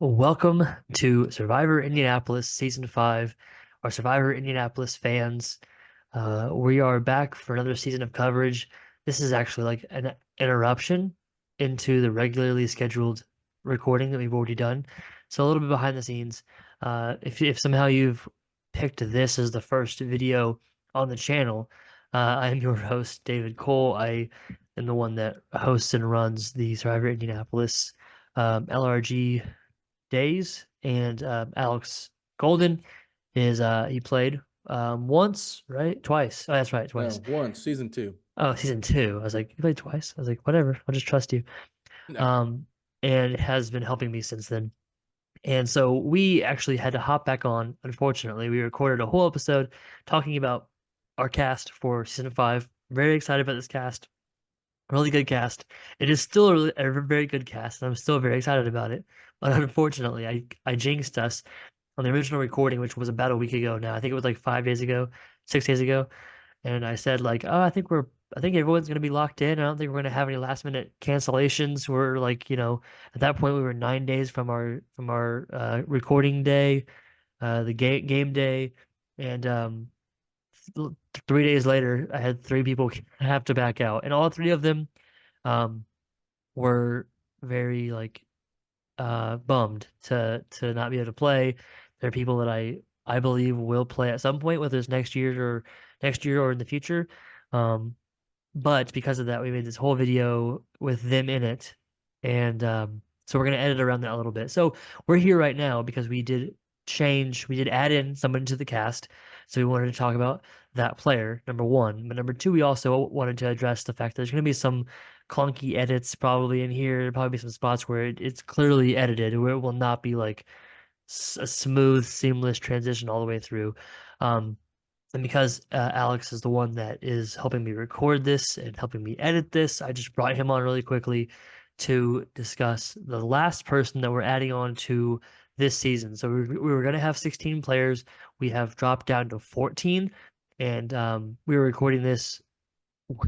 Welcome to Survivor Indianapolis Season 5, our Survivor Indianapolis fans. We are back for another season of coverage. This is actually like an interruption into the regularly scheduled recording that we've already done. So a little bit behind the scenes. If somehow you've picked this as the first video on the channel, I am your host, David Cole. I am the one that hosts and runs the Survivor Indianapolis LRG days, and Alex Golden is he played once, right? Twice. Oh, that's right, No, twice. once, season two. Oh, season two. I was like, you played twice. I was like, whatever, I'll just trust you. No. Um, and has been helping me since then. And so we actually had to hop back on. Unfortunately, we recorded a whole episode talking about our cast for season five. Very excited about this cast. Really good cast. It is still a very good cast, and I'm still very excited about it. But unfortunately, I jinxed us on the original recording, which was about a week ago now. I think it was like 5 days ago, 6 days ago. And I said like, oh, I think everyone's gonna be locked in. I don't think we're gonna have any last minute cancellations. We're like, at that point we were 9 days from our recording day, the game day, and 3 days later, I had three people have to back out, and all three of them um, were very like bummed to not be able to play. There are people that I believe will play at some point, whether it's next year or in the future. Um, but because of that, we made this whole video with them in it, and so we're gonna edit around that a little bit. So we're here right now because we did add in someone to the cast, so we wanted to talk about that player, number one. But number two, we also wanted to address the fact that there's gonna be some clunky edits probably in here. There'll probably be some spots where it's clearly edited, where it will not be like a smooth, seamless transition all the way through. Um, and because Alex is the one that is helping me record this and helping me edit this, I just brought him on really quickly to discuss the last person that we're adding on to this season. So we were going to have 16 players. We have dropped down to 14. And we were recording this,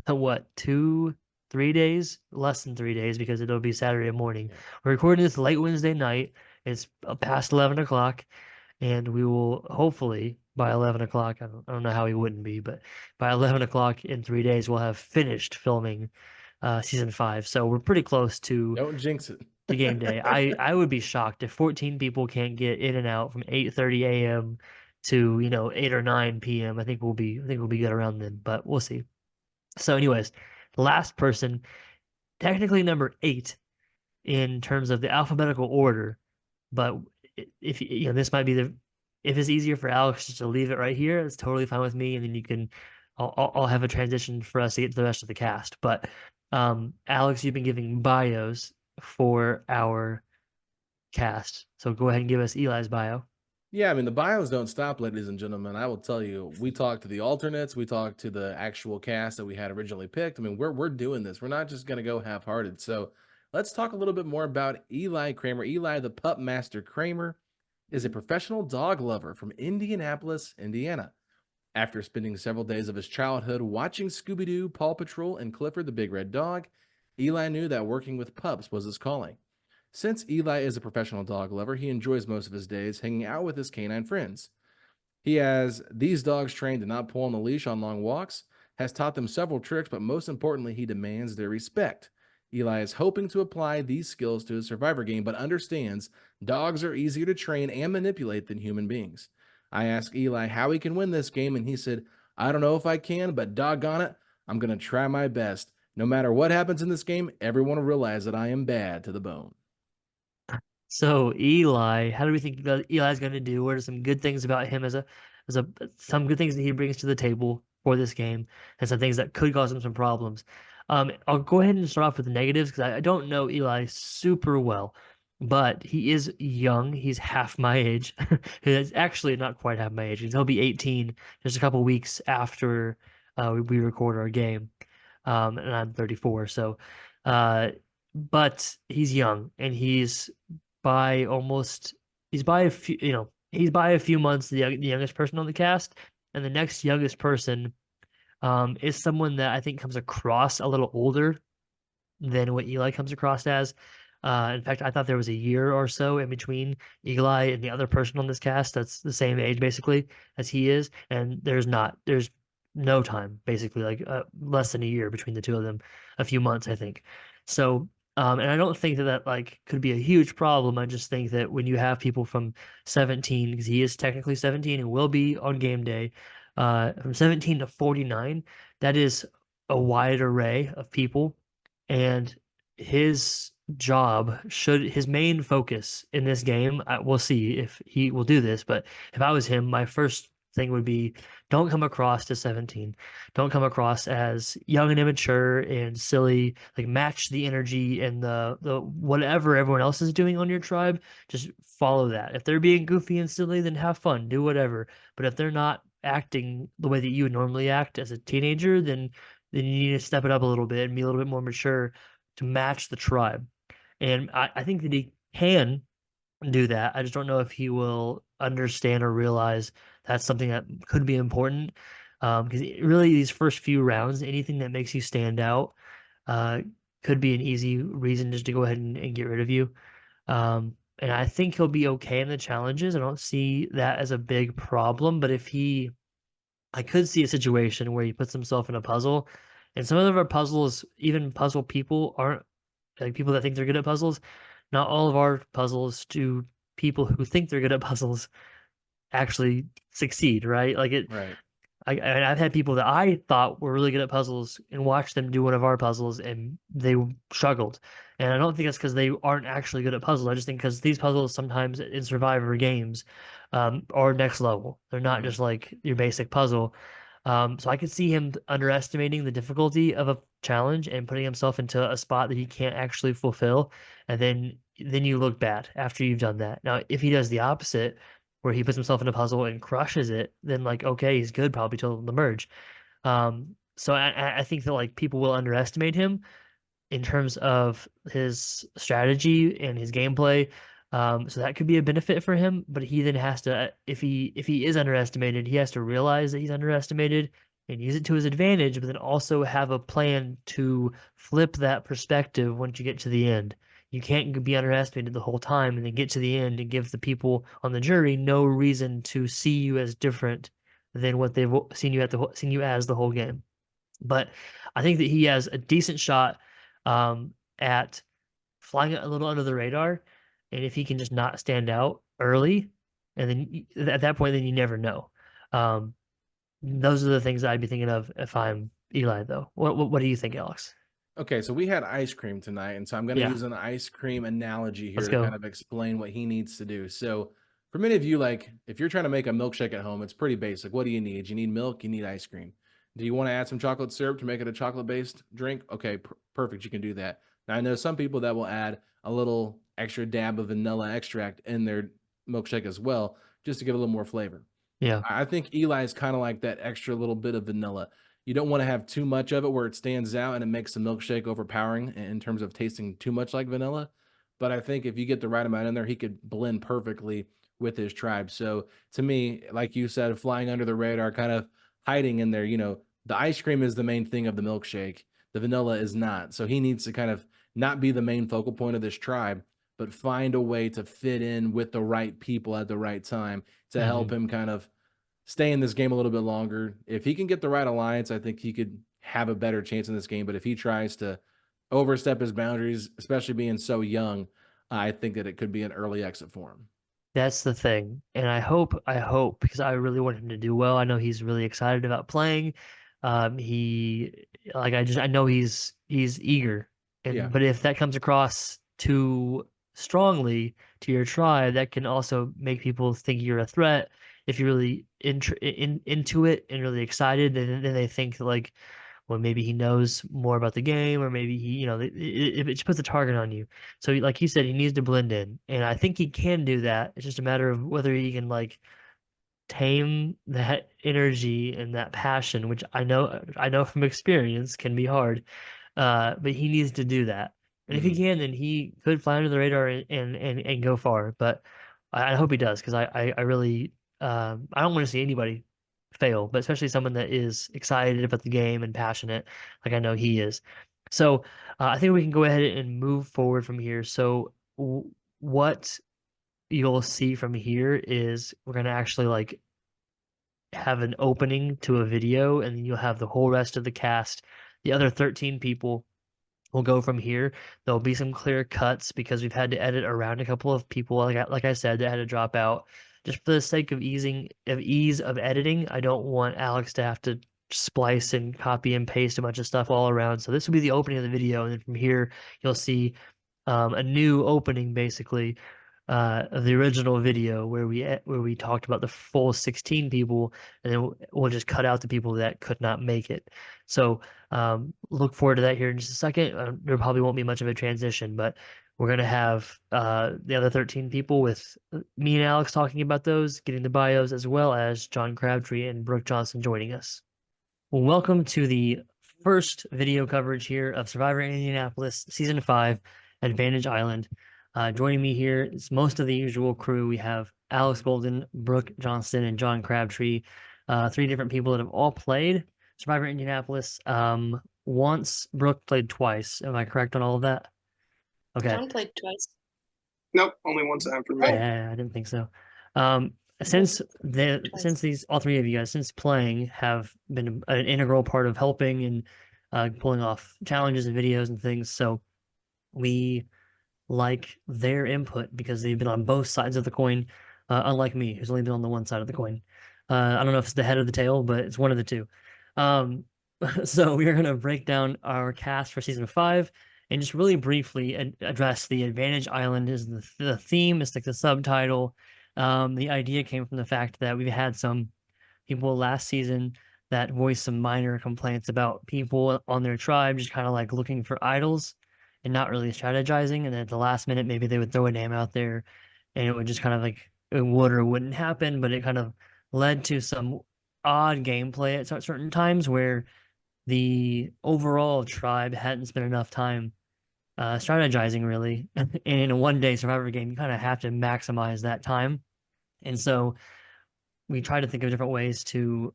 what, 3 days? Less than 3 days because it'll be Saturday morning. Yeah. We're recording this late Wednesday night. It's past 11 o'clock, and we will hopefully by 11 o'clock, I don't know how we wouldn't be, but by 11 o'clock in 3 days, we'll have finished filming season five. So we're pretty close Don't jinx it. to game day. I would be shocked if 14 people can't get in and out from 8:30 a.m. to 8 or 9 p.m. I think we'll be good around then, but we'll see. So, anyways, the last person, technically number eight in terms of the alphabetical order, but if this might be the if it's easier for Alex just to leave it right here, it's totally fine with me, and then I'll have a transition for us to get to the rest of the cast. But Alex, you've been giving bios for our cast, so go ahead and give us Eli's bio. Yeah, I mean, the bios don't stop, ladies and gentlemen. I will tell you, we talked to the alternates, we talked to the actual cast that we had originally picked. I mean, we're doing this. We're not just gonna go half-hearted. So let's talk a little bit more about Eli Kramer. Eli, the pup master Kramer, is a professional dog lover from Indianapolis, Indiana. After spending several days of his childhood watching Scooby-Doo, Paw Patrol, and Clifford the Big Red Dog, Eli knew that working with pups was his calling. Since Eli is a professional dog lover, he enjoys most of his days hanging out with his canine friends. He has these dogs trained to not pull on the leash on long walks, has taught them several tricks, but most importantly, he demands their respect. Eli is hoping to apply these skills to his survivor game, but understands dogs are easier to train and manipulate than human beings. I asked Eli how he can win this game, and he said, I don't know if I can, but doggone it, I'm going to try my best. No matter what happens in this game, everyone will realize that I am bad to the bone. So Eli, how do we think that Eli's going to do? What are some good things about him as a some good things that he brings to the table for this game, and some things that could cause him some problems? I'll go ahead and start off with the negatives because I don't know Eli super well, but he is young. He's half my age. He's actually not quite half my age. He'll be 18 just a couple weeks after we record our game, and I'm 34. So, uh, but he's young and by almost he's by a few he's by a few months the youngest person on the cast, and the next youngest person is someone that I think comes across a little older than what Eli comes across as. In fact, I thought there was a year or so in between Eli and the other person on this cast that's the same age basically as he is, and there's not. There's no time basically, like less than a year between the two of them, a few months, I think. So, and I don't think that that like could be a huge problem. I just think that when you have people from 17, because he is technically 17 and will be on game day, from 17 to 49, that is a wide array of people, and his his main focus in this game, we'll see if he will do this, but if I was him, my first thing would be don't come across as 17. Don't come across as young and immature and silly. Like match the energy and the whatever everyone else is doing on your tribe, just follow that. If they're being goofy and silly, then have fun, do whatever. But if they're not acting the way that you would normally act as a teenager, then you need to step it up a little bit and be a little bit more mature to match the tribe. And I think that he can do that. I just don't know if he will understand or realize that's something that could be important. Because really, these first few rounds, anything that makes you stand out, uh, could be an easy reason just to go ahead and get rid of you. And I think he'll be okay in the challenges. I don't see that as a big problem. But I could see a situation where he puts himself in a puzzle, and some of our puzzles, even puzzle people, aren't like people that think they're good at puzzles. Not all of our puzzles do people who think they're good at puzzles actually succeed, right? Right. I've had people that I thought were really good at puzzles and watched them do one of our puzzles and they struggled. And I don't think that's because they aren't actually good at puzzles. I just think because these puzzles sometimes in Survivor games are next level. They're not Mhm. just like your basic puzzle. So I could see him underestimating the difficulty of a challenge and putting himself into a spot that he can't actually fulfill, and then you look bad after you've done that. Now, if he does the opposite, where he puts himself in a puzzle and crushes it, then like okay, he's good probably till the merge. So I think that like people will underestimate him in terms of his strategy and his gameplay. So that could be a benefit for him, but he then has to, if he is underestimated, he has to realize that he's underestimated and use it to his advantage, but then also have a plan to flip that perspective once you get to the end. You can't be underestimated the whole time and then get to the end and give the people on the jury no reason to see you as different than what they've seen you as the whole game. But I think that he has a decent shot at flying a little under the radar, and if he can just not stand out early, and then at that point, then you never know. Um, those are the things I'd be thinking of if I'm Eli, though. What do you think, Alex? Okay, so we had ice cream tonight, and so I'm going to Yeah, use an ice cream analogy let's here to kind go. of explain what he needs to do. So, for many of you, like if you're trying to make a milkshake at home, it's pretty basic. What do you need? You need milk, you need ice cream. Do you want to add some chocolate syrup to make it a chocolate based drink? Okay, perfect. You can do that. Now, I know some people that will add a little extra dab of vanilla extract in their milkshake as well, just to give a little more flavor. Yeah. I think Eli is kinda like that extra little bit of vanilla. You don't wanna have too much of it where it stands out and it makes the milkshake overpowering in terms of tasting too much like vanilla, but I think if you get the right amount in there, he could blend perfectly with his tribe. So, to me, like you said, flying under the radar, kind of hiding in there, the ice cream is the main thing of the milkshake, the vanilla is not. So, he needs to kind of not be the main focal point of this tribe, but find a way to fit in with the right people at the right time to help Hmm. him kind of stay in this game a little bit longer. If he can get the right alliance, I think he could have a better chance in this game. But if he tries to overstep his boundaries, especially being so young, I think that it could be an early exit for him. That's the thing. And I hope, because I really want him to do well. I know he's really excited about playing. He, like, I know he's eager. Yeah. But if that comes across too strongly to your tribe, that can also make people think you're a threat. If you're really into it and really excited, then they think that, like, well, maybe he knows more about the game, or maybe he, it just puts a target on you. So, like you said, he needs to blend in, and I think he can do that. It's just a matter of whether he can like tame that energy and that passion, which I know from experience can be hard. But he needs to do that, and if he Mhm. can, then he could fly under the radar and go far. But I hope he does, because I really I don't want to see anybody fail, but especially someone that is excited about the game and passionate, like I know he is. So I think we can go ahead and move forward from here. So what you'll see from here is we're gonna actually like have an opening to a video, and then you'll have the whole rest of the cast, the other 13 people we'll go from here. There'll be some clear cuts because we've had to edit around a couple of people, like I said, that had to drop out. Just for the sake of ease of editing, I don't want Alex to have to splice and copy and paste a bunch of stuff all around. So this will be the opening of the video, and then from here you'll see a new opening basically of the original video where we talked about the full 16 people, and then we'll just cut out the people that could not make it. So look forward to that here in just a second. There probably won't be much of a transition, but we're gonna have the other 13 people with me and Alex talking about those, getting the bios, as well as John Crabtree and Brooke Johnson joining us. Well, welcome to the first video coverage here of Survivor Indianapolis Season 5, Advantage Island. Joining me here is most of the usual crew. We have Alex Golden, Brooke Johnston, and John Crabtree, three different people that have all played Survivor Indianapolis. Once, Brooke played twice. Am I correct on all of that? Okay. John played twice. Nope, only one time for me. Yeah, I didn't think so. Yes, twice. Since these all three of you guys since playing have been an integral part of helping and pulling off challenges and videos and things, so we like their input because they've been on both sides of the coin, unlike me, who's only been on the one side of the coin. I don't know if it's the head or the tail, but it's one of the two. Um, so we are going to break down our cast for season 5 and just really briefly address the Advantage Island is the theme, it's like the subtitle. The idea came from the fact that we've had some people last season that voiced some minor complaints about people on their tribe just kind of like looking for idols and not really strategizing. And then at the last minute, maybe they would throw a name out there and it would just kind of like it would or wouldn't happen. But it kind of led to some odd gameplay at certain times where the overall tribe hadn't spent enough time strategizing really. And in a 1 day Survivor game, you kind of have to maximize that time. And so we try to think of different ways to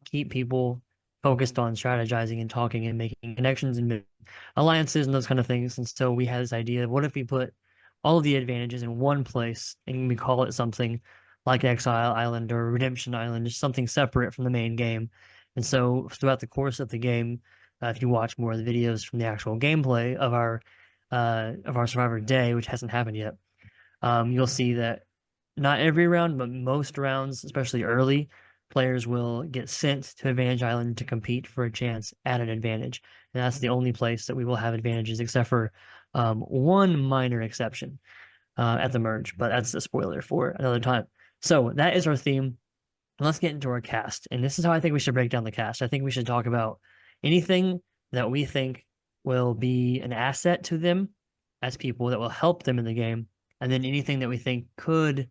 keep people focused on strategizing and talking and making connections and alliances and those kind of things. And so we had this idea of what if we put all of the advantages in one place and we call it something like Exile Island or Redemption Island, just something separate from the main game. And so throughout the course of the game, if you watch more of the videos from the actual gameplay of our Survivor Day, which hasn't happened yet, you'll see that not every round, but most rounds, especially early, players will get sent to Advantage Island to compete for a chance at an advantage. And that's the only place that we will have advantages, except for one minor exception at the merge, but that's a spoiler for another time. So that is our theme. Let's get into our cast. And this is how I think we should break down the cast. I think we should talk about anything that we think will be an asset to them as people that will help them in the game, and then anything that we think could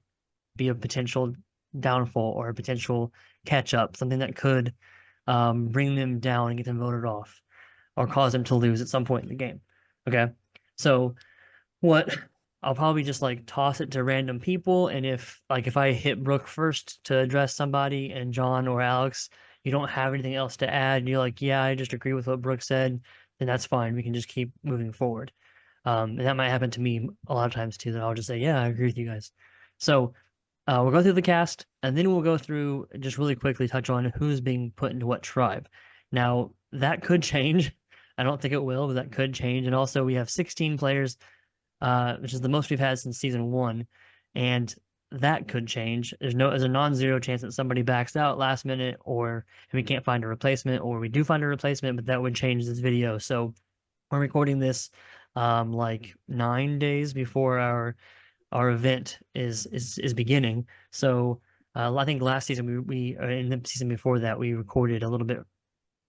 be a potential downfall or a potential catch up, something that could bring them down and get them voted off or cause them to lose at some point in the game. Okay. So what I'll probably just like toss it to random people. And if I hit Brooke first to address somebody and John or Alex, you don't have anything else to add, and you're like, yeah, I just agree with what Brooke said, then that's fine. We can just keep moving forward. And that might happen to me a lot of times too, that I'll just say, yeah, I agree with you guys. So we'll go through the cast, and then we'll go through just really quickly touch on who's being put into what tribe. Now, that could change. I don't think it will, but that could change. And also, we have 16 players, which is the most we've had since season 1, and that could change. There's a non-zero chance that somebody backs out last minute, or we can't find a replacement, or we do find a replacement, but that would change this video. So we're recording this like 9 days before our event is beginning. So I think last season we in the season before that we recorded a little bit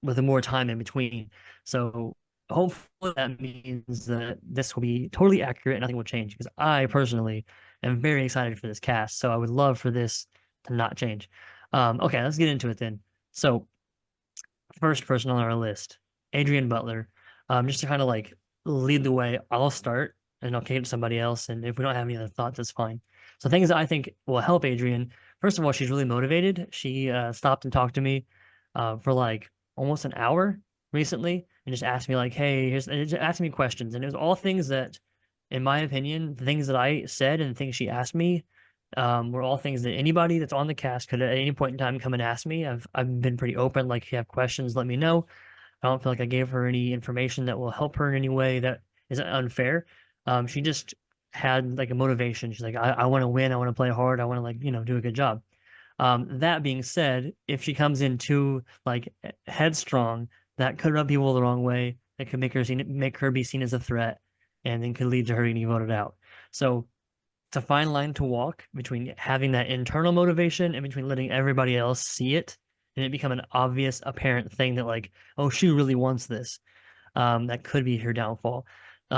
with more time in between. So hopefully that means that this will be totally accurate and nothing will change, because I personally am very excited for this cast. So I would love for this to not change. Okay, let's get into it then. So first person on our list, Adrian Butler. Just to kind of like lead the way, I'll start and I'll kick it to somebody else. And if we don't have any other thoughts, that's fine. So things that I think will help Adrian. First of all, she's really motivated. She stopped and talked to me for like almost an hour recently and just asked me like, "Hey," and just asked me questions, and it was all things that, in my opinion, the things that I said and the things she asked me, were all things that anybody that's on the cast could at any point in time come and ask me. I've been pretty open, like, if you have questions, let me know. I don't feel like I gave her any information that will help her in any way that is unfair. She just had like a motivation. She's like, I want to win. I want to play hard. I want to like, do a good job. That being said, if she comes in too like headstrong, that could rub people the wrong way. That could make her be seen as a threat, and then could lead to her getting voted out. So it's a fine line to walk between having that internal motivation and between letting everybody else see it and it become an obvious, apparent thing that like, oh, she really wants this. That could be her downfall.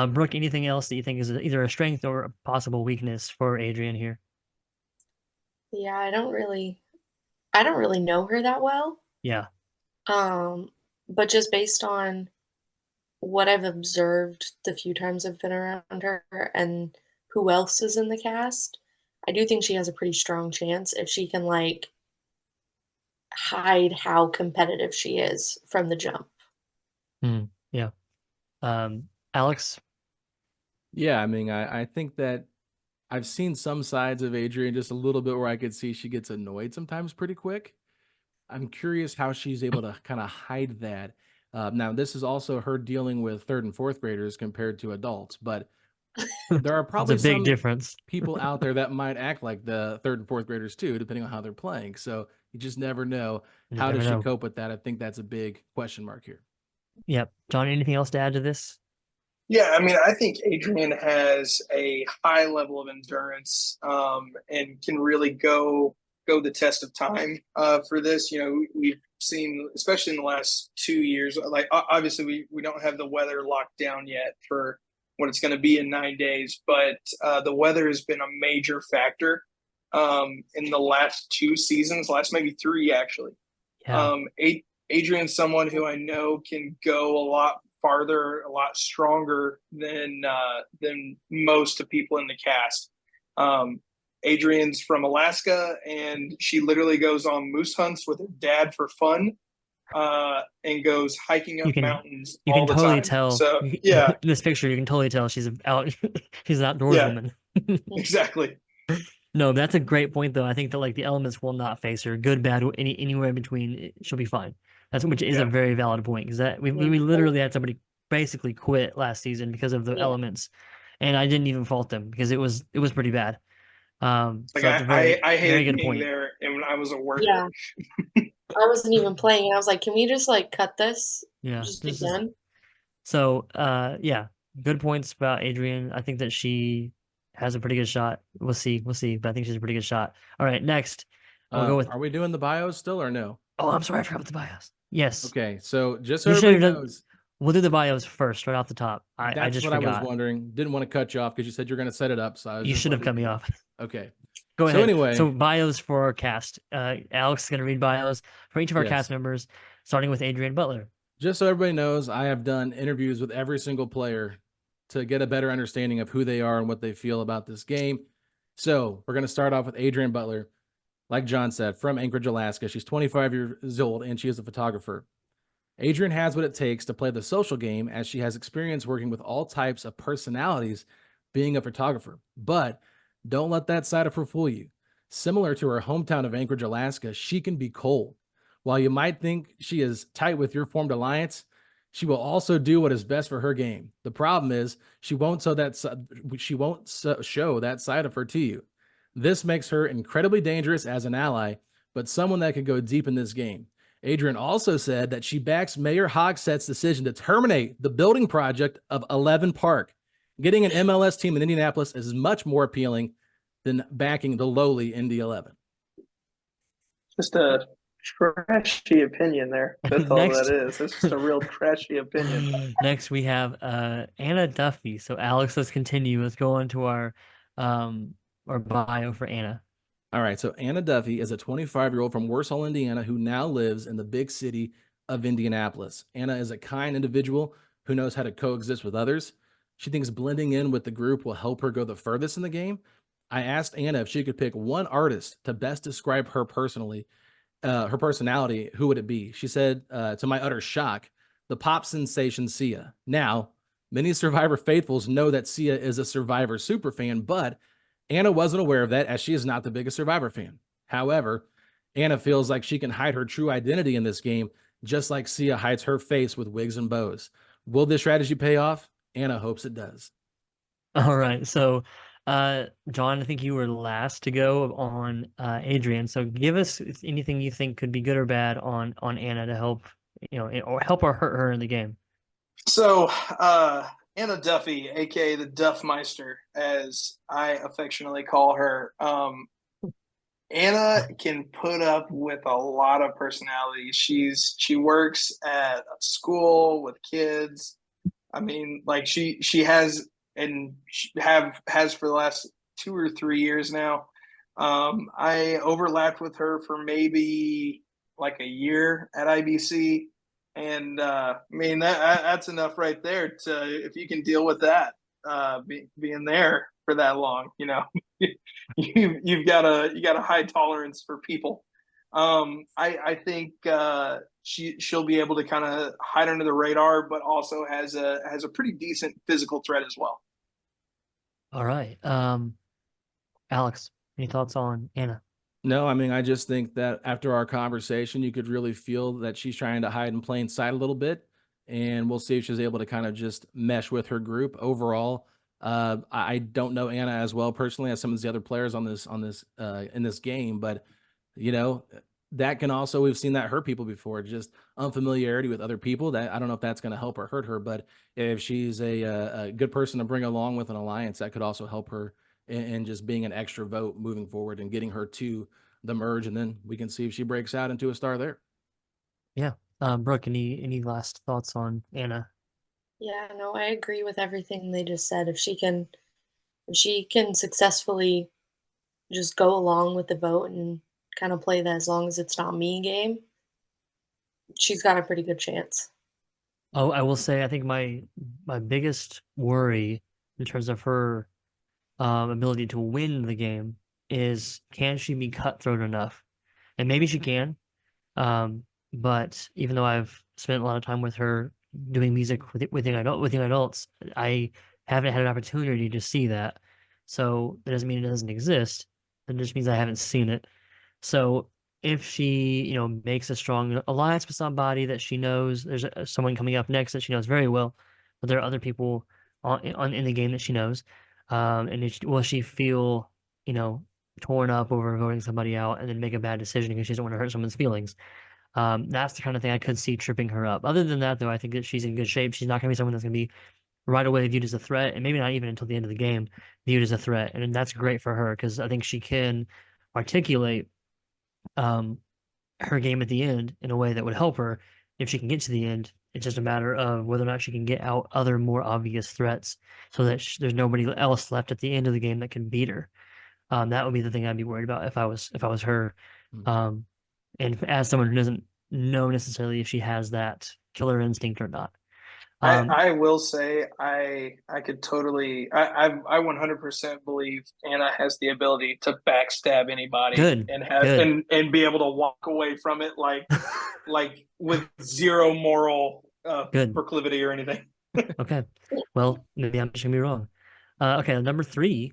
Brooke, anything else that you think is either a strength or a possible weakness for Adrian here? Yeah, I don't really know her that well. Yeah. But just based on what I've observed the few times I've been around her and who else is in the cast, I do think she has a pretty strong chance if she can like hide how competitive she is from the jump. Yeah. Alex? Yeah, I mean, I think that I've seen some sides of Adrian just a little bit where I could see she gets annoyed sometimes pretty quick. I'm curious how she's able to kind of hide that. Now, this is also her dealing with third and fourth graders compared to adults, but there are It's probably a big some difference. people out there that might act like the third and fourth graders too, depending on how they're playing. So you just never know. You How never does she know. cope with that? I think that's a big question mark here. Yep. John, anything else to add to this? Yeah, I mean, I think Adrian has a high level of endurance, and can really go the test of time for this. You know, we've seen, especially in the last 2 years, like obviously we don't have the weather locked down yet for what it's going to be in 9 days, but the weather has been a major factor in the last 2 seasons, last maybe three actually. Yeah. Adrian's someone who I know can go a lot farther, a lot stronger than most of people in the cast. Adrian's from Alaska, and she literally goes on moose hunts with her dad for fun, and goes hiking up You can mountains you can all the totally time. tell So yeah, in this picture, you can totally tell she's out she's an outdoors yeah, woman. exactly. No, that's a great point though. I think that like the elements will not face her. Good, bad, anywhere in between, she'll be fine. Which is a Yeah, very valid point because that we literally had somebody basically quit last season because of the Yeah. elements, and I didn't even fault them because it was pretty bad. like So it's a very I very hated good being point. there, and when I was a worker. Yeah. I wasn't even playing. I was like, can we just like cut this? Yeah, Just be this is done? so. Yeah, good points about Adrian. I think that she has a pretty good shot. We'll see, but I think she's a pretty good shot. All right, next we'll go with. Are we doing the bios still or no? Oh, I'm sorry, I forgot about the bios. Yes. Okay, so just so You should everybody have done. knows, We'll do the bios first, right off the top. I that's just what I was forgot. wondering. Didn't want to cut you off because you said you're going to set it up. So I was You just should have letting cut you me know. off. Okay. Go So ahead. anyway, So bios for our cast. Alex is going to read bios for each of our yes. cast members, starting with Adrian Butler. Just so everybody knows, I have done interviews with every single player to get a better understanding of who they are and what they feel about this game. So we're going to start off with Adrian Butler. Like John said, from Anchorage, Alaska. She's 25 years old and she is a photographer. Adrian has what it takes to play the social game as she has experience working with all types of personalities being a photographer. But don't let that side of her fool you. Similar to her hometown of Anchorage, Alaska, she can be cold. While you might think she is tight with your formed alliance, she will also do what is best for her game. The problem is she won't show that side of her to you. This makes her incredibly dangerous as an ally, but someone that could go deep in this game. Adrian also said that she backs Mayor Hogshead's decision to terminate the building project of 11 Park. Getting an MLS team in Indianapolis is much more appealing than backing the lowly Indy 11. Just a trashy opinion there. That's all Next. that is. It's just a real trashy opinion. Next, we have Anna Duffy. So Alex, let's continue. Let's go on to our bio for Anna. All right, so Anna Duffy is a 25-year-old from Warsaw, Indiana, who now lives in the big city of Indianapolis. Anna is a kind individual who knows how to coexist with others. She thinks blending in with the group will help her go the furthest in the game. I asked Anna if she could pick one artist to best describe her personality, who would it be? She said, to my utter shock, the pop sensation Sia. Now, many Survivor faithfuls know that Sia is a Survivor superfan, but Anna wasn't aware of that as she is not the biggest Survivor fan. However, Anna feels like she can hide her true identity in this game, just like Sia hides her face with wigs and bows. Will this strategy pay off? Anna hopes it does. All right. So, John, I think you were last to go on Adrian. So give us anything you think could be good or bad on Anna to help, or help or hurt her in the game. So, Anna Duffy, aka the Duffmeister, as I affectionately call her, Anna can put up with a lot of personality. She works at a school with kids. I mean, like she has and has for the last 2 or 3 years now. I overlapped with her for maybe like a year at IBC, and I mean that's enough right there to if you can deal with that being there for that long, you've got a high tolerance for people. I think she'll be able to kind of hide under the radar, but also has a pretty decent physical threat as well. All right. Alex, any thoughts on Anna? No, I mean, I just think that after our conversation, you could really feel that she's trying to hide in plain sight a little bit. And we'll see if she's able to kind of just mesh with her group overall. I don't know Anna as well personally as some of the other players on this in this game, but you know, that can also we've seen that hurt people before. Just unfamiliarity with other people. That I don't know if that's going to help or hurt her, but if she's a good person to bring along with an alliance, that could also help her in just being an extra vote moving forward and getting her to the merge, and then we can see if she breaks out into a star there. Yeah. Brooke, any last thoughts on Anna? Yeah, no, I agree with everything they just said. If she can successfully just go along with the vote and kind of play the as long as it's not me game, she's got a pretty good chance. Oh, I will say I think my biggest worry in terms of her ability to win the game is can she be cutthroat enough? And maybe she can. Um, but even though I've spent a lot of time with her doing music with young adults, I haven't had an opportunity to see that. So that doesn't mean it doesn't exist. It just means I haven't seen it. So if she, makes a strong alliance with somebody that she knows, there's someone coming up next that she knows very well, but there are other people in the game that she knows, and will she feel, torn up over voting somebody out and then make a bad decision because she doesn't want to hurt someone's feelings? That's the kind of thing I could see tripping her up. Other than that, though, I think that she's in good shape. She's not going to be someone that's going to be right away viewed as a threat, and maybe not even until the end of the game viewed as a threat. And that's great for her because I think she can articulate um, her game at the end in a way that would help her if she can get to the end. It's just a matter of whether or not she can get out other more obvious threats so that there's nobody else left at the end of the game that can beat her. That would be the thing I'd be worried about if I was her. Um, and as someone who doesn't know necessarily if she has that killer instinct or not. I will say I could totally I 100% believe Anna has the ability to backstab anybody Good, and have good. and be able to walk away from it like with zero moral Good. proclivity or anything. Okay. Well, maybe I'm just gonna be wrong. Okay, number 3,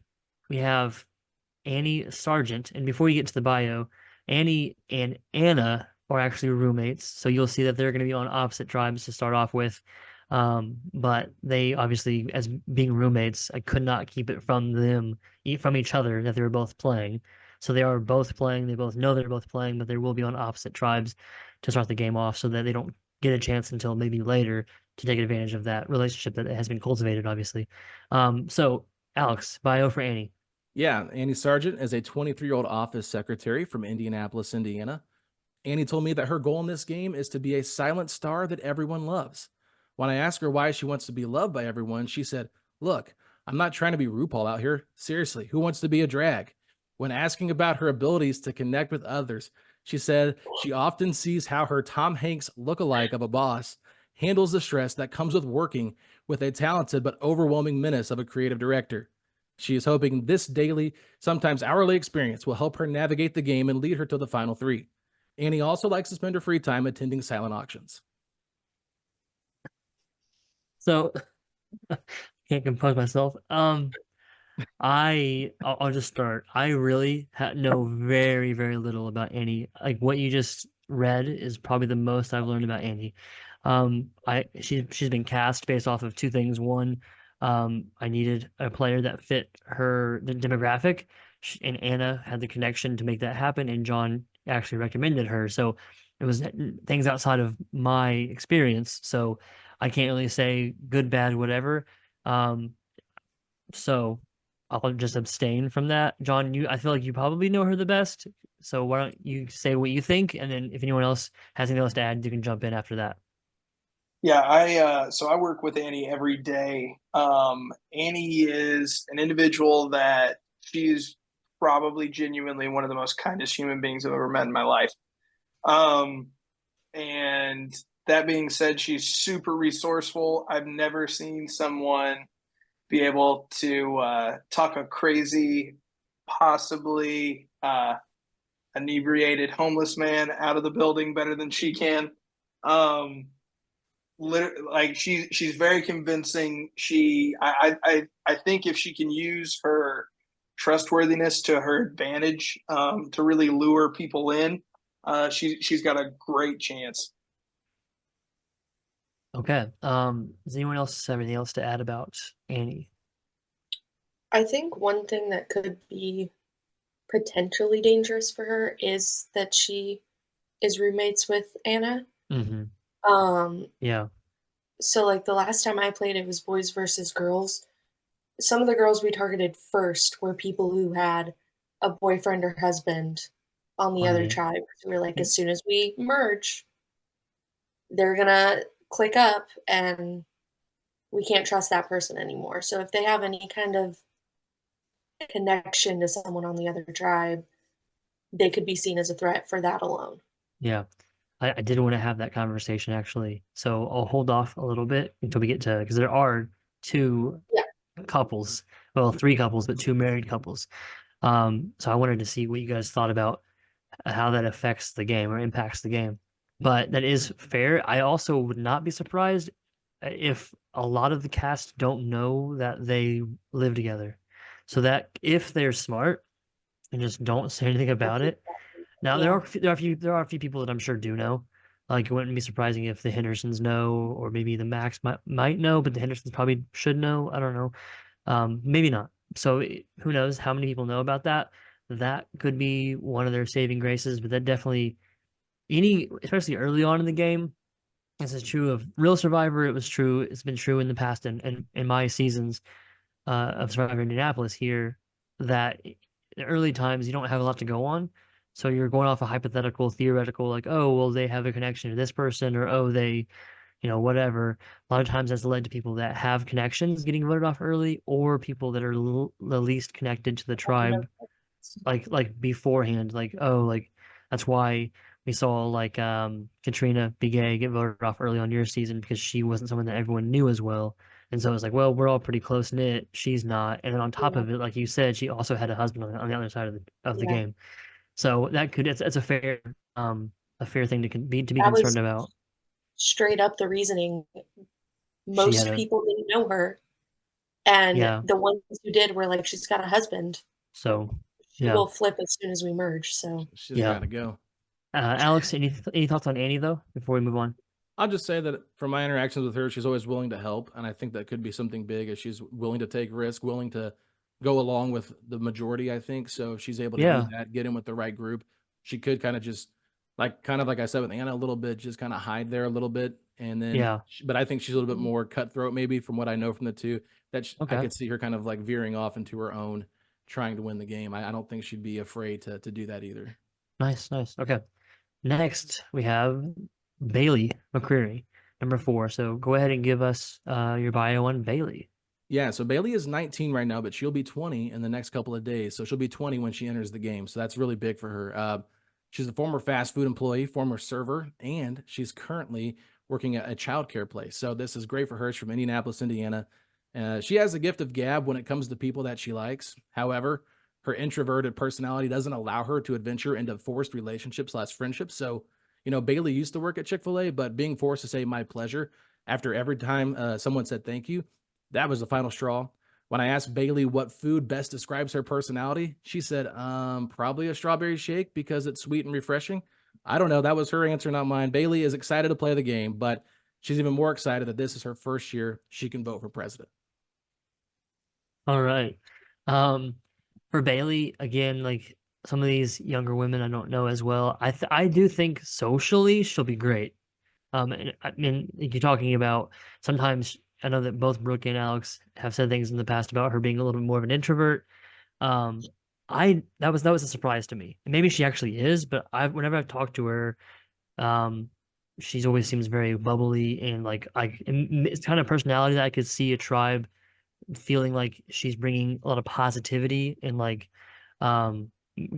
we have Annie Sargent, and before you get to the bio, Annie and Anna are actually roommates, so you'll see that they're going to be on opposite tribes to start off with. But they obviously, as being roommates, I could not keep it from them, from each other, that they were both playing. So they are both playing. They both know they're both playing, but they will be on opposite tribes to start the game off, so that they don't get a chance until maybe later to take advantage of that relationship that has been cultivated, obviously. So Alex, bio for Annie. Yeah, Annie Sargent is a 23-year-old office secretary from Indianapolis, Indiana. Annie told me that her goal in this game is to be a silent star that everyone loves. When I asked her why she wants to be loved by everyone, she said, "Look, I'm not trying to be RuPaul out here. Seriously, who wants to be a drag?" When asking about her abilities to connect with others, she said she often sees how her Tom Hanks lookalike of a boss handles the stress that comes with working with a talented but overwhelming menace of a creative director. She is hoping this daily, sometimes hourly experience will help her navigate the game and lead her to the final 3. Annie also likes to spend her free time attending silent auctions. So can't compose myself. I'll just start. I really know very, very little about Annie. Like what you just read is probably the most I've learned about Annie. She's been cast based off of two things. One, I needed a player that fit the demographic, and Anna had the connection to make that happen, and John actually recommended her. So it was things outside of my experience. So I can't really say good, bad, whatever. Um, so I'll just abstain from that. John, I feel like you probably know her the best. So why don't you say what you think, and then if anyone else has anything else to add, you can jump in after that. Yeah, so I work with Annie every day. Annie is an individual that she's probably genuinely one of the most kindest human beings I've ever met in my life. Um, and that being said, she's super resourceful. I've never seen someone be able to talk a crazy, possibly inebriated homeless man out of the building better than she can. Um, like she's very convincing. I think if she can use her trustworthiness to her advantage to really lure people in, she's got a great chance. Okay. Does anyone else have anything else to add about Annie? I think one thing that could be potentially dangerous for her is that she is roommates with Anna. Mm-hmm. Um, Yeah. so like the last time I played, it was boys versus girls. Some of the girls we targeted first were people who had a boyfriend or husband on the other Right. tribe. So we're like, as soon as we merge, they're gonna click up and we can't trust that person anymore. So if they have any kind of connection to someone on the other tribe, they could be seen as a threat for that alone. Yeah. I did want to have that conversation actually. So I'll hold off a little bit until we get to, because there are two Yeah. couples, well, three couples, but two married couples. So I wanted to see what you guys thought about how that affects the game or impacts the game. But that is fair. I also would not be surprised if a lot of the cast don't know that they live together. So that if they're smart and just don't say anything about it. Now Yeah. there are a few people that I'm sure do know. Like it wouldn't be surprising if the Hendersons know, or maybe the Max might know, but the Hendersons probably should know. I don't know. Maybe not. So who knows how many people know about that? That could be one of their saving graces, but that definitely especially early on in the game. This is true of Real Survivor. It was true. It's been true in the past and in my seasons of Survivor Indianapolis here that in early times you don't have a lot to go on. So you're going off a hypothetical, theoretical, like, oh, well, they have a connection to this person, or oh, they, whatever. A lot of times that's led to people that have connections getting voted off early, or people that are the least connected to the tribe, like beforehand. Like, oh, like that's why we saw like Katrina Bigay get voted off early on your season because she wasn't someone that everyone knew as well. And so it's like, well, we're all pretty close knit. She's not. And then on top Yeah. of it, like you said, she also had a husband on the other side of the Yeah. game. So it's a fair thing to be That was concerned about. straight up the reasoning. She had Most a people didn't know her. And yeah. the ones who did were like, she's got a husband. So She yeah, will flip as soon as we merge. So She's yeah. got to go. Alex, any thoughts on Annie though before we move on? I'll just say that from my interactions with her, she's always willing to help, and I think that could be something big. As she's willing to take risk, willing to go along with the majority. I think so. If she's able to do Yeah, that, get in with the right group, she could kind of just like I said with Anna a little bit, just kind of hide there a little bit, and then. yeah. But I think she's a little bit more cutthroat, maybe from what I know from the two. I Okay. could see her kind of like veering off into her own, trying to win the game. I don't think she'd be afraid to do that either. Nice, nice. Okay. Next, we have Bailey McCreary, number 4. So go ahead and give us your bio on Bailey. Yeah, so Bailey is 19 right now, but she'll be 20 in the next couple of days. So she'll be 20 when she enters the game. So that's really big for her. She's a former fast food employee, former server, and she's currently working at a childcare place. So this is great for her. She's from Indianapolis, Indiana. She has the gift of gab when it comes to people that she likes. However, her introverted personality doesn't allow her to adventure into forced relationships/friendships. So, Bailey used to work at Chick-fil-A, but being forced to say my pleasure after every time someone said thank you, that was the final straw. When I asked Bailey what food best describes her personality, she said, probably a strawberry shake because it's sweet and refreshing. I don't know. That was her answer, not mine. Bailey is excited to play the game, but she's even more excited that this is her first year she can vote for president. All right. Um, for Bailey, again, like some of these younger women I don't know as well. I do think socially she'll be great. And I mean, you're talking about sometimes I know that both Brooke and Alex have said things in the past about her being a little bit more of an introvert. Um, that was a surprise to me. And maybe she actually is, but whenever I've talked to her, um, she's always seems very bubbly and it's kind of personality that I could see a tribe feeling like she's bringing a lot of positivity and um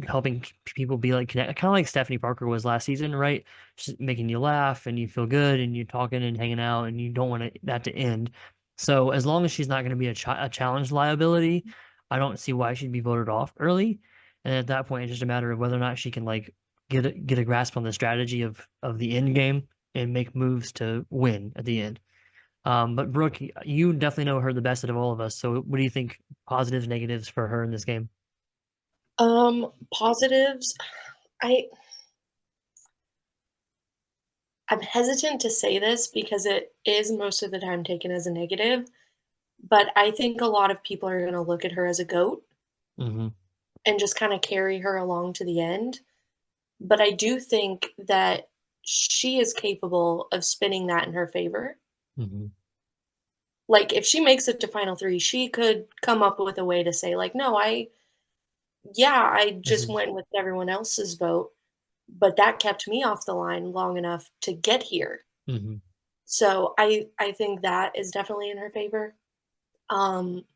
helping people be like connect, kind of like Stephanie Parker was last season, right? She's making you laugh and you feel good and you're talking and hanging out and you don't want that to end. So as long as she's not going to be a challenge liability, I don't see why she'd be voted off early. And at that point, it's just a matter of whether or not she can like get a grasp on the strategy of the end game and make moves to win at the end. But Brooke, you definitely know her the best out of all of us. So what do you think positives, negatives for her in this game? Positives. I I'm hesitant to say this because it is most of the time taken as a negative, but I think a lot of people are gonna look at her as a GOAT Hmm. and just kinda carry her along to the end. But I do think that she is capable of spinning that in her favor. Hmm. Like, if she makes it to Final 3, she could come up with a way to say, like, "No, I This just is went with everyone else's vote, but that kept me off the line long enough to get here." hmm So, I think that is definitely in her favor. Um,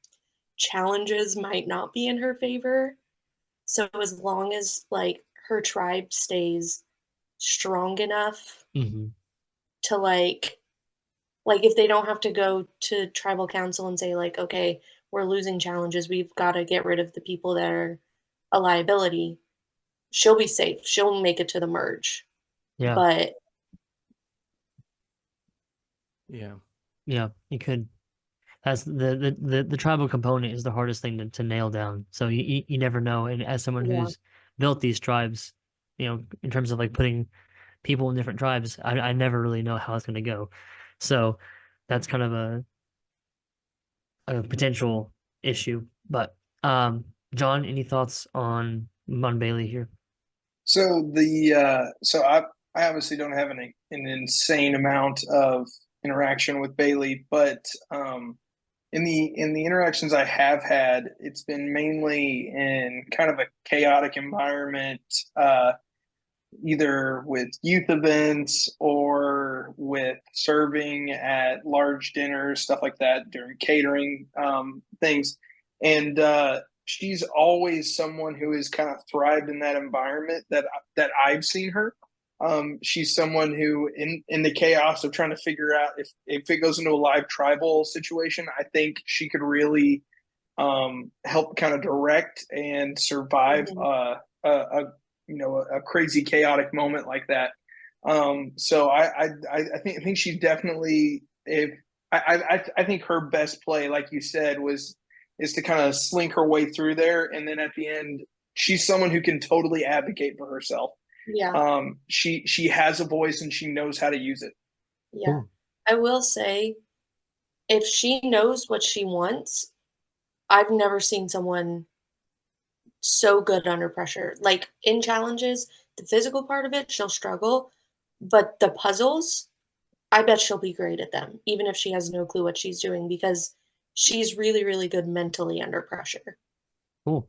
Challenges might not be in her favor. So, as long as, like, her tribe stays strong enough hmm to, like, if they don't have to go to tribal council and say, like, "Okay, we're losing challenges, we've gotta get rid of the people that are a liability," she'll be safe, she'll make it to the merge. Yeah, But Yeah. yeah, you could. That's the tribal component is the hardest thing to nail down. So you never know. And as someone yeah, who's built these tribes, in terms of like putting people in different tribes, I never really know how it's going to go. So that's kind of a potential issue. But John, any thoughts on Bailey here? So I obviously don't have an insane amount of interaction with Bailey, but in the interactions I have had, it's been mainly in kind of a chaotic environment, either with youth events or with serving at large dinners, stuff like that during catering things. And she's always someone who has kind of thrived in that environment that I've seen her. She's someone who, in the chaos of trying to figure out if it goes into a live tribal situation, I think she could really help kind of direct and survive mhm, a a crazy chaotic moment like that. So I think she's definitely if I think her best play, like you said, is to kind of slink her way through there, and then at the end, she's someone who can totally advocate for herself. yeah, She has a voice and she knows how to use it. yeah. Cool. I will say, if she knows what she wants, I've never seen someone so good under pressure. Like, in challenges, the physical part of it, she'll struggle, but the puzzles, I bet she'll be great at them, even if she has no clue what she's doing because she's really, really good mentally under pressure. Cool.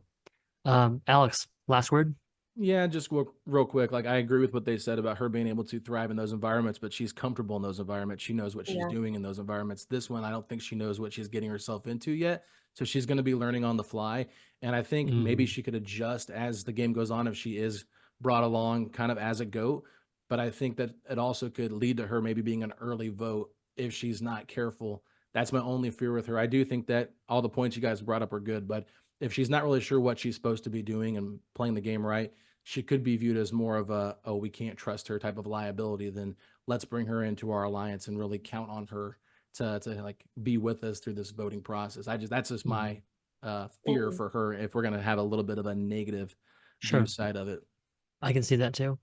Alex, last word. Yeah, just real quick. Like I agree with what they said about her being able to thrive in those environments, but she's comfortable in those environments. She knows what she's Yeah. doing in those environments. This one, I don't think she knows what she's getting herself into yet. So she's going to be learning on the fly. And I think maybe Mm, she could adjust as the game goes on if she is brought along kind of as a goat. But I think that it also could lead to her maybe being an early vote if she's not careful. That's my only fear with her. I do think that all the points you guys brought up are good, but if she's not really sure what she's supposed to be doing and playing the game right, she could be viewed as more of a, oh, we can't trust her type of liability, then let's bring her into our alliance and really count on her to like be with us through this voting process. That's just Mhm. my fear for her if we're gonna have a little bit of a negative view Sure. side of it. I can see that too.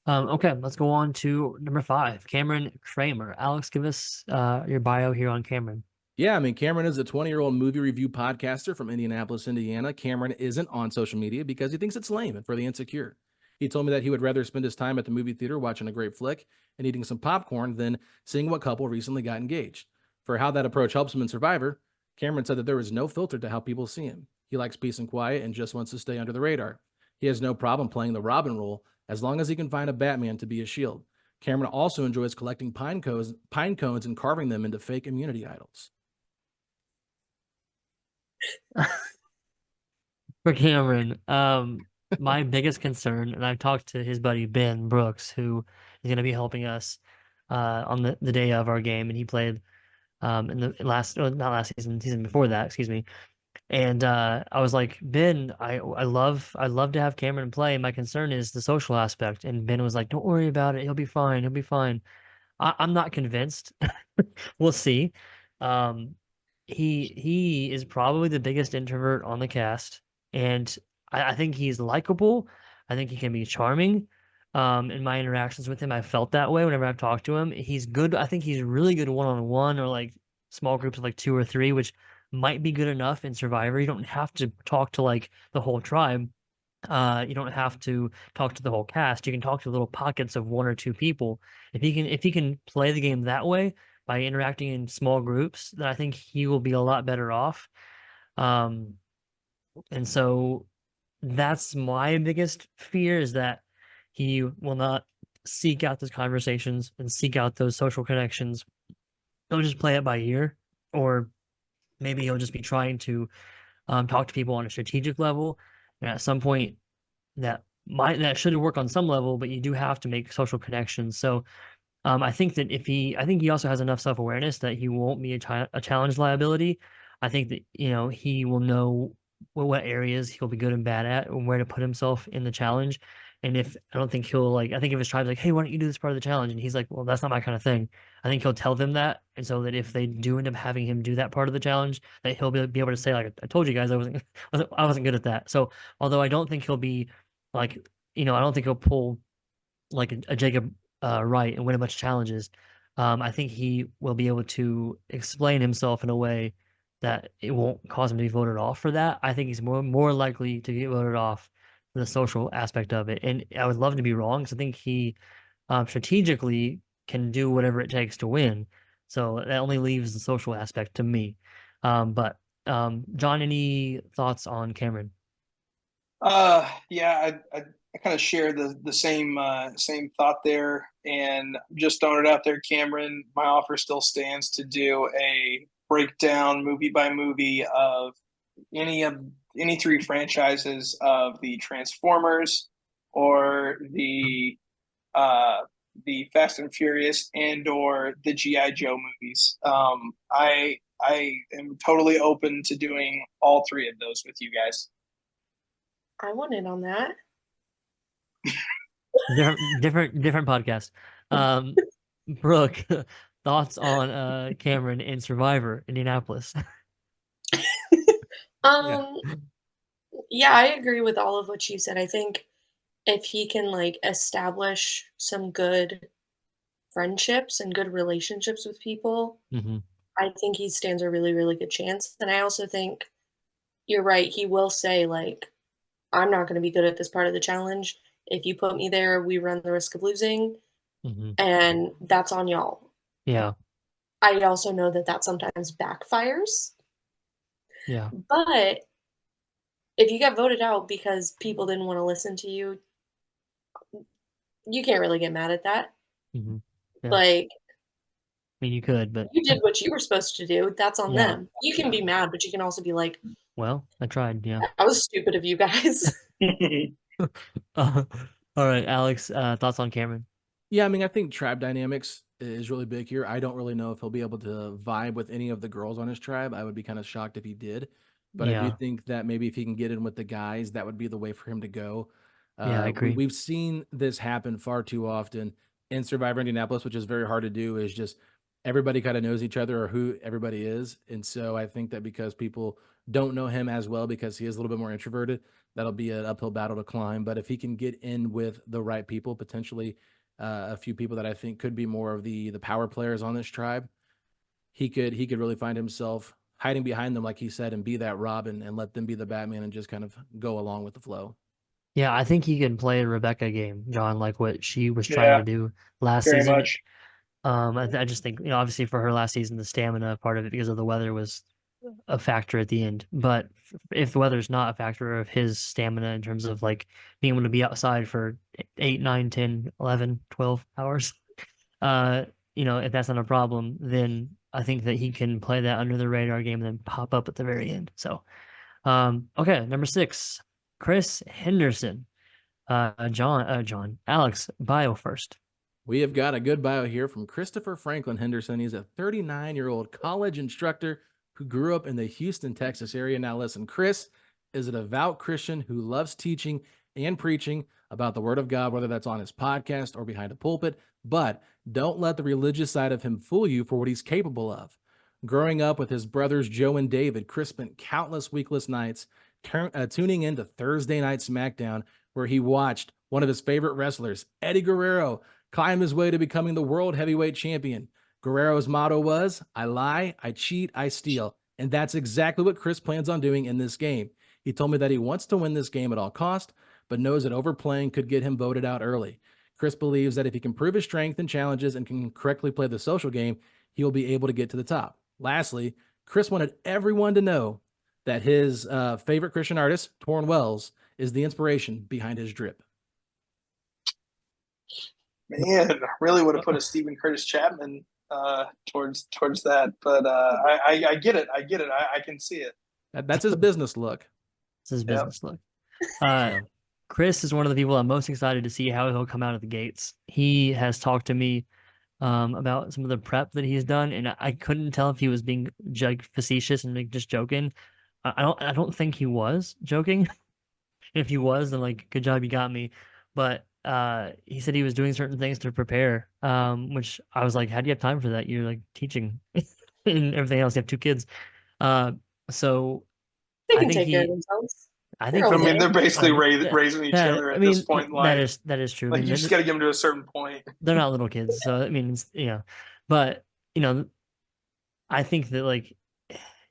Okay, let's go on to number 5, Cameron Kramer. Alex, give us your bio here on Cameron. Yeah, I mean, Cameron is a 20-year-old movie review podcaster from Indianapolis, Indiana. Cameron isn't on social media because he thinks it's lame and for the insecure. He told me that he would rather spend his time at the movie theater watching a great flick and eating some popcorn than seeing what couple recently got engaged. For how that approach helps him in Survivor, Cameron said that there is no filter to how people see him. He likes peace and quiet and just wants to stay under the radar. He has no problem playing the Robin role as long as he can find a Batman to be a shield. Cameron also enjoys collecting pine cones and carving them into fake immunity idols. For Cameron, my biggest concern, and I've talked to his buddy Ben Brooks, who is going to be helping us on the day of our game, and he played in the last, not last season, season before that, excuse me. And I was like, Ben, I'd love to have Cameron play. My concern is the social aspect. And Ben was like, don't worry about it. He'll be fine. He'll be fine. I'm not convinced. We'll see. Um, he is probably the biggest introvert on the cast, and I think he's likable. I think he can be charming. In my interactions with him, I felt that way whenever I've talked to him. He's good. I think he's really good one-on-one or like small groups of like 2 or 3, which might be good enough in Survivor. You don't have to talk to like the whole tribe. You don't have to talk to the whole cast. You can talk to little pockets of 1 or 2 people. If he can play the game that way by interacting in small groups, then I think he will be a lot better off. Um, and so that's my biggest fear is that he will not seek out those conversations and seek out those social connections. He'll just play it by ear, or maybe he'll just be trying to talk to people on a strategic level. And at some point, that should work on some level, but you do have to make social connections. So I think that I think he also has enough self-awareness that he won't be a challenge liability. I think that, he will know what areas he'll be good and bad at and where to put himself in the challenge. And if I don't think he'll like, I think if his tribe's like, hey, why don't you do this part of the challenge? And he's like, well, that's not my kind of thing. I think he'll tell them that. And so that if they do end up having him do that part of the challenge, that he'll be able to say, like, I told you guys I wasn't good at that. So although I don't think he'll be like, I don't think he'll pull like a Jacob Wright and win a bunch of challenges. I think he will be able to explain himself in a way that it won't cause him to be voted off for that. I think he's more likely to get voted off for the social aspect of it. And I would love to be wrong because I think he strategically can do whatever it takes to win. So that only leaves the social aspect to me. But John, any thoughts on Cameron? Yeah, I kind of share the same thought there, and just throwing it out there, Cameron. My offer still stands to do a breakdown movie by movie of any of any 3 franchises of the Transformers or the Fast and Furious and or the GI Joe movies. I am totally open to doing all 3 of those with you guys. I want in on that. Different podcast. Brooke, thoughts on Cameron in Survivor, Indianapolis? Yeah. Yeah, I agree with all of what you said. I think if he can like establish some good friendships and good relationships with people, Hmm. I think he stands a really, really good chance. And I also think you're right. He will say, like, I'm not going to be good at this part of the challenge. If you put me there, we run the risk of losing, Hmm. and that's on y'all. Yeah, I also know that that sometimes backfires. yeah. But if you get voted out because people didn't want to listen to you, you can't really get mad at that. Hmm. Yeah. Like, I mean, you could, but you did what you were supposed to do. That's on yeah, them. You can yeah. be mad, but you can also be like, Well, I tried. Yeah. that was stupid of you guys. All right, Alex. Thoughts on Cameron? Yeah, I mean, I think tribe dynamics is really big here. I don't really know if he'll be able to vibe with any of the girls on his tribe. I would be kind of shocked if he did. But I do Yeah. think that maybe if he can get in with the guys, that would be the way for him to go. Yeah, I agree. We've seen this happen far too often in Survivor Indianapolis, which is very hard to do. Is just everybody kind of knows each other or who everybody is, and so I think that because people don't know him as well because he is a little bit more introverted, that'll be an uphill battle to climb. But if he can get in with the right people, potentially a few people that I think could be more of the power players on this tribe, he could really find himself hiding behind them, like he said, and be that Robin and let them be the Batman and just kind of go along with the flow. Yeah, I think he can play a Rebecca game, John, like what she was trying to Yeah, do last very season. much. I just think, obviously for her last season, the stamina part of it because of the weather was a factor at the end. But if the weather's not a factor of his stamina in terms of like being able to be outside for 8, 9, 10, 11, 12 hours, uh, if that's not a problem, then I think that he can play that under the radar game and then pop up at the very end. So, okay, number 6, Chris Henderson. Alex, bio first. We have got a good bio here from Christopher Franklin Henderson. He's a 39-year-old college instructor who grew up in the Houston, Texas area. Now, listen, Chris is a devout Christian who loves teaching and preaching about the Word of God, whether that's on his podcast or behind a pulpit. But don't let the religious side of him fool you for what he's capable of. Growing up with his brothers Joe and David, Chris spent countless weekless nights tuning into Thursday Night SmackDown, where he watched one of his favorite wrestlers, Eddie Guerrero, climb his way to becoming the world heavyweight champion. Guerrero's motto was, I lie, I cheat, I steal. And that's exactly what Chris plans on doing in this game. He told me that he wants to win this game at all cost, but knows that overplaying could get him voted out early. Chris believes that if he can prove his strength in challenges and can correctly play the social game, he will be able to get to the top. Lastly, Chris wanted everyone to know that his favorite Christian artist, Torrin Wells, is the inspiration behind his drip. Man, I really would have put a Stephen Curtis Chapman towards that, but I get it. I get it. I can see it. That's his business look. It's his Yep. business look. Chris is one of the people I'm most excited to see how he'll come out of the gates. He has talked to me about some of the prep that he's done, and I couldn't tell if he was being facetious and like, just joking. I don't think he was joking. If he was, then like good job, you got me. But he said he was doing certain things to prepare, which I was like, how do you have time for that? You're like teaching and everything else. You have 2 kids. So They I can think take care of he, themselves. I They're think I old mean, they're enough. basically yeah, raising each yeah, other I at mean, this point in that life. is true. I Like, mean, you just got to get them to a certain point. they're not little kids, so I mean, but I think that like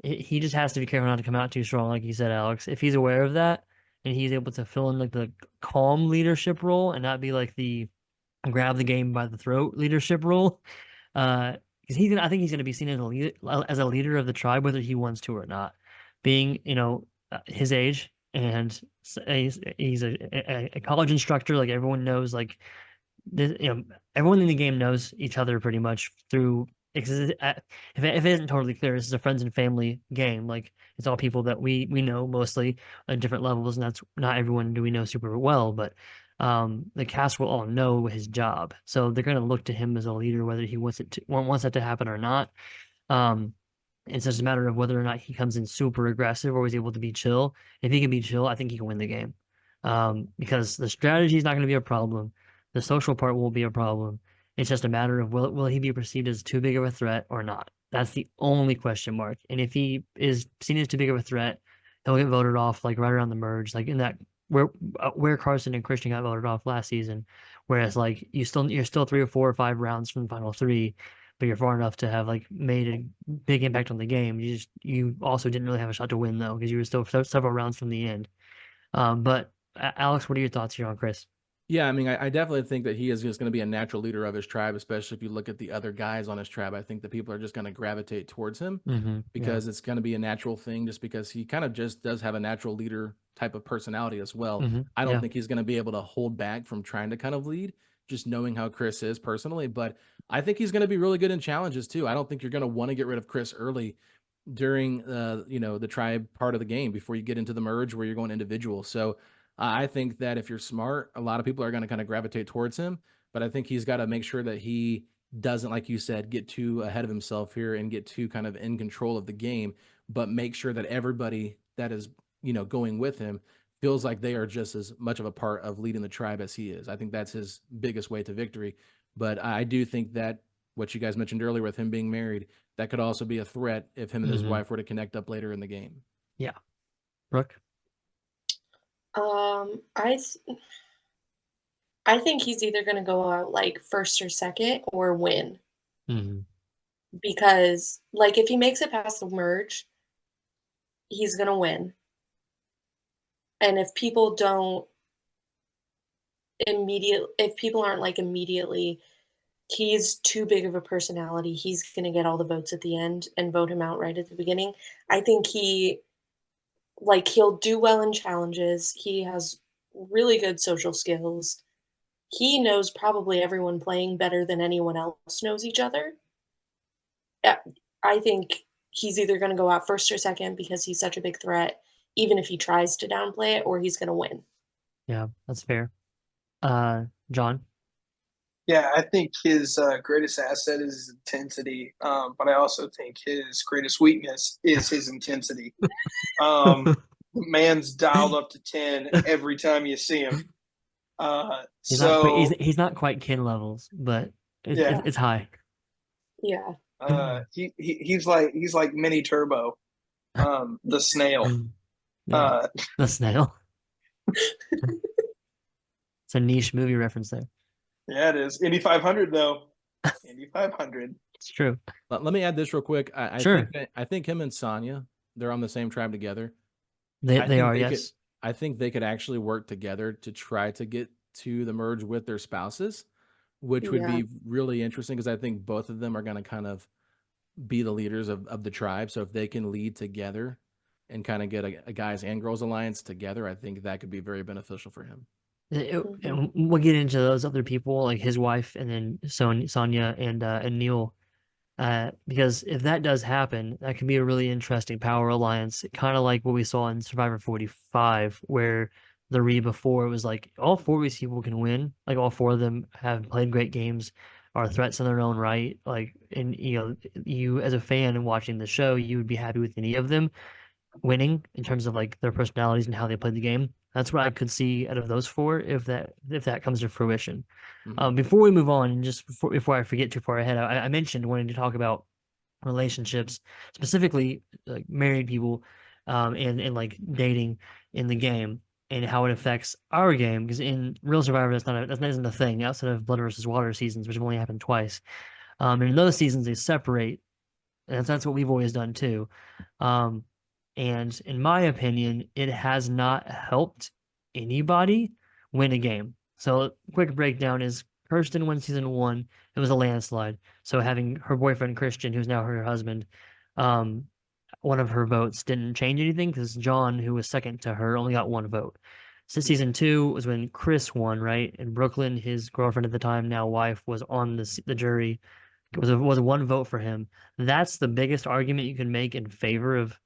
he just has to be careful not to come out too strong, like you said, Alex. If he's aware of that and he's able to fill in like the calm leadership role and not be like the grab the game by the throat leadership role, because I think he's gonna be seen as a leader of the tribe, whether he wants to or not. Being his age and he's a college instructor, like everyone knows, like everyone in the game knows each other pretty much through. If it isn't totally clear, this is a friends and family game. Like it's all people that we know mostly at different levels, and that's not everyone do we know super well, but the cast will all know his job, so they're going to look to him as a leader, whether he wants that to happen or not. Um, it's just a matter of whether or not he comes in super aggressive or he's able to be chill. If he can be chill, I think he can win the game. Because the strategy is not going to be a problem. The social part will be a problem. It's just a matter of will he be perceived as too big of a threat or not? That's the only question mark. And if he is seen as too big of a threat, he'll get voted off like right around the merge, like in that where Carson and Christian got voted off last season. Whereas like you're still 3 or 4 or 5 rounds from the final 3, but you're far enough to have like made a big impact on the game. You also didn't really have a shot to win though because you were still several rounds from the end. But Alex, what are your thoughts here on Chris? Yeah, I mean, I definitely think that he is just going to be a natural leader of his tribe, especially if you look at the other guys on his tribe. I think that people are just going to gravitate towards him because it's going to be a natural thing, just because he kind of just does have a natural leader type of personality as well. I don't think he's going to be able to hold back from trying to kind of lead, just knowing how Chris is personally. But I think he's going to be really good in challenges too. I don't think you're going to want to get rid of Chris early during the tribe part of the game before you get into the merge where you're going individual. So I think that if you're smart, a lot of people are going to kind of gravitate towards him, but I think he's got to make sure that he doesn't, like you said, get too ahead of himself here and get too kind of in control of the game, but make sure that everybody that is, going with him feels like they are just as much of a part of leading the tribe as he is. I think that's his biggest way to victory. But I do think that what you guys mentioned earlier with him being married, that could also be a threat if him and his wife were to connect up later in the game. Yeah. Brooke? I think he's either going to go out like first or second or win Mm-hmm. because like if he makes it past the merge, he's going to win. And if people aren't like immediately, he's too big of a personality, he's going to get all the votes at the end and vote him out right at the beginning. I think he'll do well in challenges. He has really good social skills. He knows probably everyone playing better than anyone else knows each other. I think he's either going to go out first or second because he's such a big threat, even if he tries to downplay it, or he's going to win. Yeah, that's fair. John? Yeah, I think his greatest asset is his intensity, but I also think his greatest weakness is his intensity. Man's dialed up to 10 every time you see him. He's not quite Ken levels, but it's high. Yeah. He's like mini Turbo, the snail. Yeah, the snail. It's a niche movie reference there. Yeah, it is. Indy 500 though. Indy 500. It's true. Let me add this real quick. Sure. I think him and Sonya, they're on the same tribe together. They are, yes. I think they could actually work together to try to get to the merge with their spouses, which would be really interesting because I think both of them are going to kind of be the leaders of the tribe. So if they can lead together and kind of get a guys and girls alliance together, I think that could be very beneficial for him. And we'll get into those other people, like his wife, and then Sonya and Neil, because if that does happen, that could be a really interesting power alliance, kind of like what we saw in Survivor 45, where the re before it was like all four of these people can win, like all four of them have played great games, are threats in their own right, like, and you as a fan and watching the show, you would be happy with any of them winning in terms of like their personalities and how they played the game. That's what I could see out of those four if that comes to fruition. Before we move on, and just before I forget too far ahead, I mentioned wanting to talk about relationships, specifically like married people, and like dating in the game and how it affects our game. Because in Real Survivor, that isn't a thing outside of Blood versus Water seasons, which have only happened twice. And in those seasons, they separate, and that's what we've always done too. And in my opinion, it has not helped anybody win a game. So quick breakdown is Kirsten won season 1. It was a landslide. So having her boyfriend Christian, who's now her husband, one of her votes didn't change anything because John, who was second to her, only got one vote. So season 2 was when Chris won, right? And Brooklyn, his girlfriend at the time, now wife, was on the jury. It was one vote for him. That's the biggest argument you can make in favor of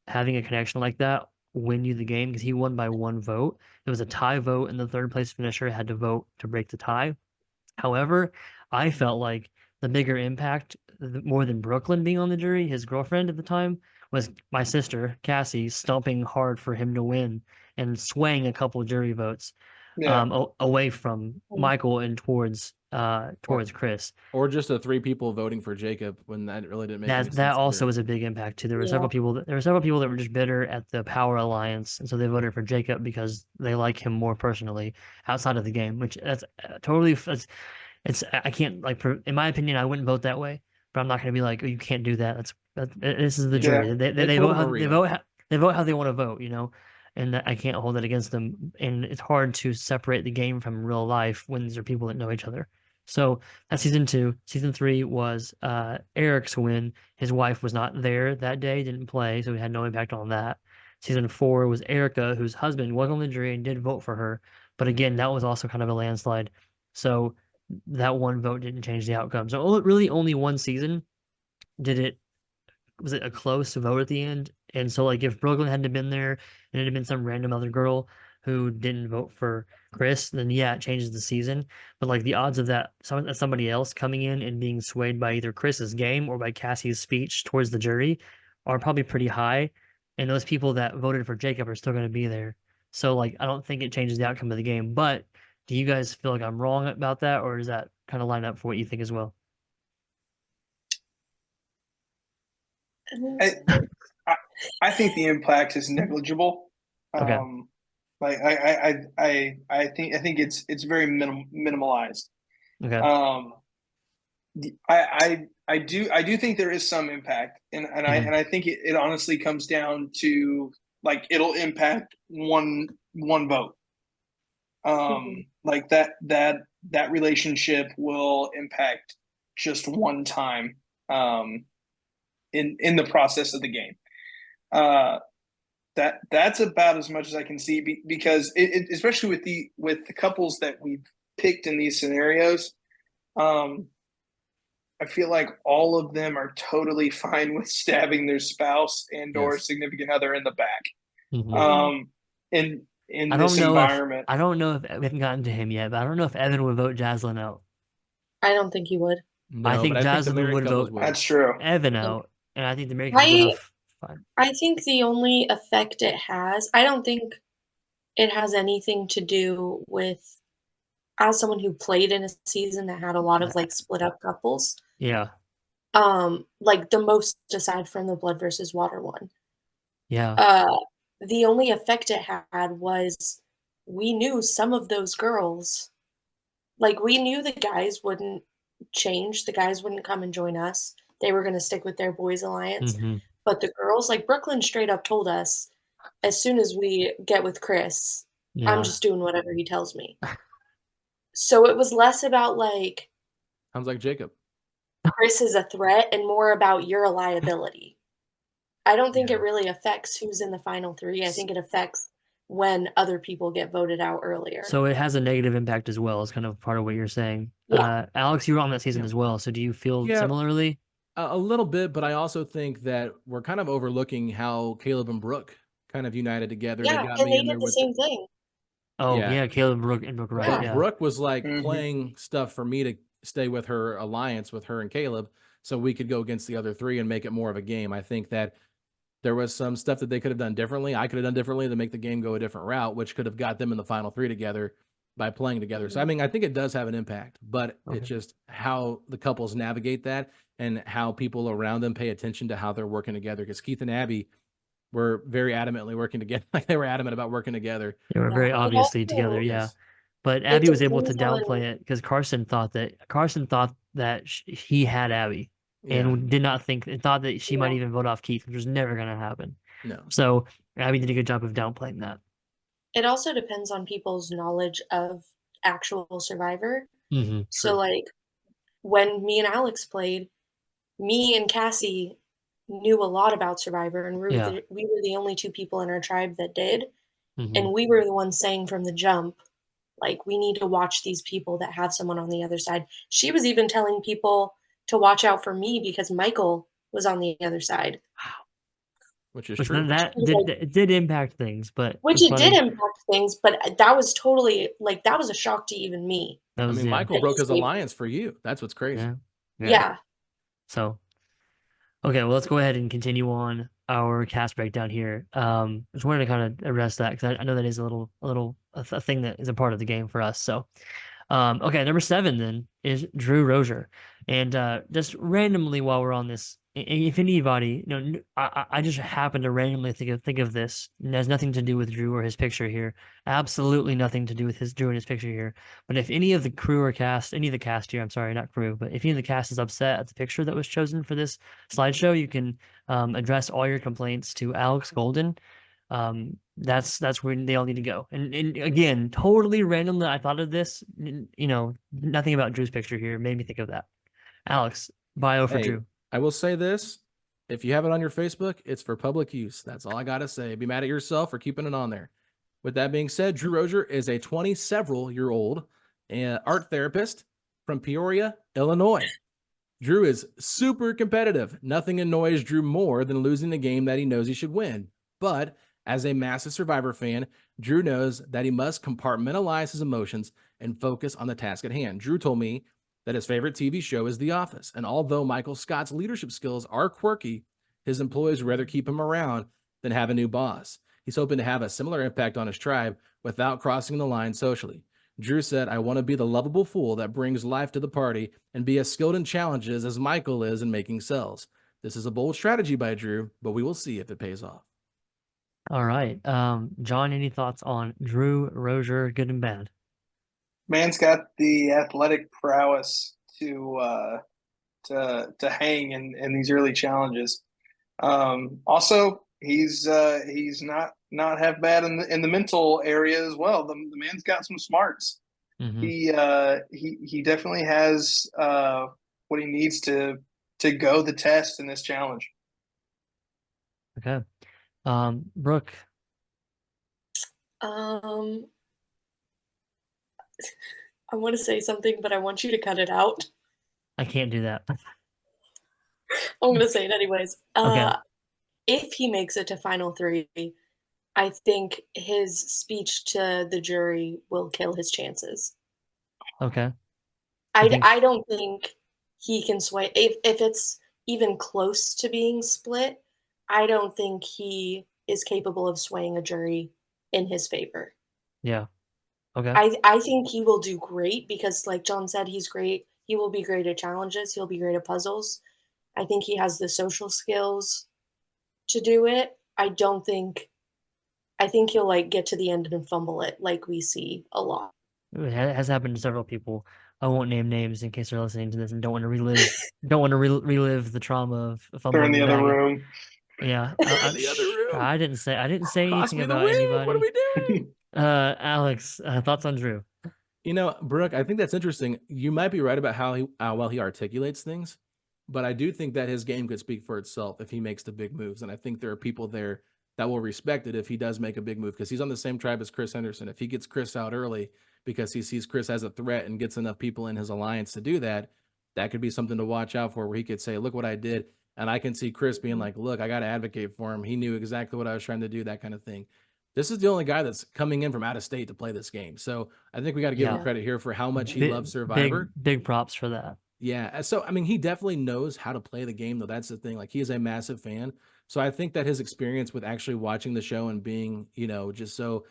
having a connection like that win you the game, because he won by one vote. It was a tie vote, and the third place finisher had to vote to break the tie. However, I felt like the bigger impact, more than Brooklyn being on the jury, his girlfriend at the time, was my sister, Cassie, stomping hard for him to win and swaying a couple jury votes away from Michael and towards Chris. Or just the 3 people voting for Jacob when that really didn't make any sense. That also was a big impact too. There were several people that were just bitter at the Power Alliance, and so they voted for Jacob because they like him more personally outside of the game. Which that's totally it's I can't, like, in my opinion, I wouldn't vote that way. But I'm not going to be like, oh, you can't do that. This is the jury. They vote how they want to vote, and I can't hold it against them. And it's hard to separate the game from real life when these are people that know each other. So that's season 2. Season 3 was Eric's win. His wife was not there that day, didn't play, so we had no impact on that. Season 4 was Erica, whose husband was on the jury and did vote for her. But again, that was also kind of a landslide. So that one vote didn't change the outcome. So really only one season was it a close vote at the end? And so, like, if Brooklyn hadn't been there and it had been some random other girl who didn't vote for Chris, then yeah, it changes the season. But like the odds of that somebody else coming in and being swayed by either Chris's game or by Cassie's speech towards the jury are probably pretty high. And those people that voted for Jacob are still going to be there. So like I don't think it changes the outcome of the game. But do you guys feel like I'm wrong about that, or does that kind of line up for what you think as well? I, I, I think the impact is negligible. Okay. Like I think it's very minimalized. Okay. Um, I do think there is some impact, Mhm. I think it honestly comes down to like it'll impact one vote. Mhm. Like that relationship will impact just one time in the process of the game. Uh, that's about as much as I can see because especially with the couples that we've picked in these scenarios, um, I feel like all of them are totally fine with stabbing their spouse and or Yes. significant other in the back. Mhm. Um, in this environment, I don't know if we haven't gotten to him yet, but I don't know if Evan would vote Jaslyn out. I don't think he would. I No, but think I think the Jaslyn married would couples vote would. that's true. Evan out, and I think the married couple would I have fun. I think the only effect it has, I don't think it has anything to do with, as someone who played in a season that had a lot of like split up couples, Yeah, like the most aside from the blood versus water one. yeah, Uh, the only effect it had was we knew some of those girls, like we knew the guys wouldn't change, the guys wouldn't come and join us. They were gonna stick with their boys alliance. mhm, But the girls, like Brooklyn straight up told us, as soon as we get with Chris, I'm yeah. just doing whatever he tells me. So it was less about like Sounds like Jacob. Chris is a threat and more about you're a liability. I don't think Yeah. it really affects who's in the final 3. I think it affects when other people get voted out earlier. So it has a negative impact as well, is kind of part of what you're saying. Yeah. Alex, you were on that season Yeah. as well, so do you feel Yeah, similarly? a little bit, but I also think that we're kind of overlooking how Caleb and Brooke kind of united together. They Yeah, got and me they in did there the with same thing. Oh, yeah. yeah, Caleb and Brooke Wright, Yeah. But yeah. Brooke was like Mhm. playing stuff for me to stay with her alliance with her and Caleb so we could go against the other 3 and make it more of a game. I think that there was some stuff that they could have done differently. I could have done differently to make the game go a different route, which could have got them in the final 3 together by playing together. So I Mhm. mean, I think it does have an impact, but it's Okay. just how the couples navigate that and how people around them pay attention to how they're working together. Because Keith and Abby were very adamantly working together. Like they were adamant about working together. They were Yeah, very it obviously together, also yeah. Yes. But it Abby was able to depends downplay on it because Carson thought that he had Abby Yeah. and did not think thought that she might yeah, even vote off Keith, which was never going to happen. No. So Abby did a good job of downplaying that. it also depends on people's knowledge of actual Survivor. Hmm. So, True. like, when me and Alex played, me and Cassie knew a lot about Survivor, and Yeah. we were the only 2 people in our tribe that did, Hmm. and we were the ones saying from the jump, like, "We need to watch these people that have someone on the other side." She was even telling people to watch out for me because Michael was on the other side. Which is Which true. She that was did like, it did impact things, but which it's it did funny. impact things, but that was totally like, that was a shock to even me That I was mean, yeah, Michael that he broke his saved me. alliance for you. That's what's crazy. yeah, yeah. Yeah. So okay, well let's go ahead and continue on our cast breakdown here. Just wanted to kind of address that because I know that is a thing that is a part of the game for us. So okay, number 7 then is Drew Rozier. And just randomly while we're on this, if anybody, I just happen to randomly think of this. It has nothing to do with Drew or his picture here. Absolutely nothing to do with his Drew and his picture here. But if any of the crew or cast, any of the cast here, I'm sorry, not crew, but if any of the cast is upset at the picture that was chosen for this slideshow, you can address all your complaints to Alex Golden. That's where they all need to go. And again, totally randomly, I thought of this. Nothing about Drew's picture here made me think of that. Alex, bio for Hey, Drew. I will say this. If you have it on your Facebook, it's for public use. That's all I got to say. Be mad at yourself for keeping it on there. With that being said, Drew Rozier is a 20-several-year-old art therapist from Peoria, Illinois. Drew is super competitive. Nothing annoys Drew more than losing a game that he knows he should win. But as a massive Survivor fan, Drew knows that he must compartmentalize his emotions and focus on the task at hand. Drew told me that his favorite TV show is The Office, and although Michael Scott's leadership skills are quirky, his employees would rather keep him around than have a new boss. He's hoping to have a similar impact on his tribe without crossing the line socially. Drew said, I want to be the lovable fool that brings life to the party and be as skilled in challenges as Michael is in making cells. This is a bold strategy by Drew, but we will see if it pays off. All right. John, any thoughts on Drew Rozier, good and bad? Man's got the athletic prowess to hang in these early challenges. Also, he's not half bad in the mental area as well. The man's got some smarts. Mm-hmm. He definitely has what he needs to go the test in this challenge. Okay. Brooke. I want to say something, but I want you to cut it out. I can't do that. I'm going to say it anyways. Okay. If he makes it to final 3, I think his speech to the jury will kill his chances. Okay. I don't think he can sway if it's even close to being split. I don't think he is capable of swaying a jury in his favor. Yeah. Okay. I think he will do great because, like John said, he's great. He will be great at challenges. He'll be great at puzzles. I think he has the social skills to do it. I think he'll like get to the end and fumble it like we see a lot. It has happened to several people. I won't name names in case they're listening to this and don't want to relive the trauma of They're fumbling in the the other bag. room. Yeah. In the other room. I didn't say Cost anything me the about win. anybody. What are we doing? Alex, thoughts on Drew? Brooke, I think that's interesting. You might be right about how well he articulates things, but I do think that his game could speak for itself if he makes the big moves. And I think there are people there that will respect it if he does make a big move because he's on the same tribe as Chris Henderson. If he gets Chris out early because he sees Chris as a threat and gets enough people in his alliance to do that, that could be something to watch out for where he could say, look what I did. And I can see Chris being like, look, I got to advocate for him. He knew exactly what I was trying to do, that kind of thing. This is the only guy that's coming in from out of state to play this game. So I think we got to give him credit here for how much he loves Survivor. Big props for that. Yeah. So, I mean, he definitely knows how to play the game, though. That's the thing. Like, he is a massive fan. So I think that his experience with actually watching the show and being, just so,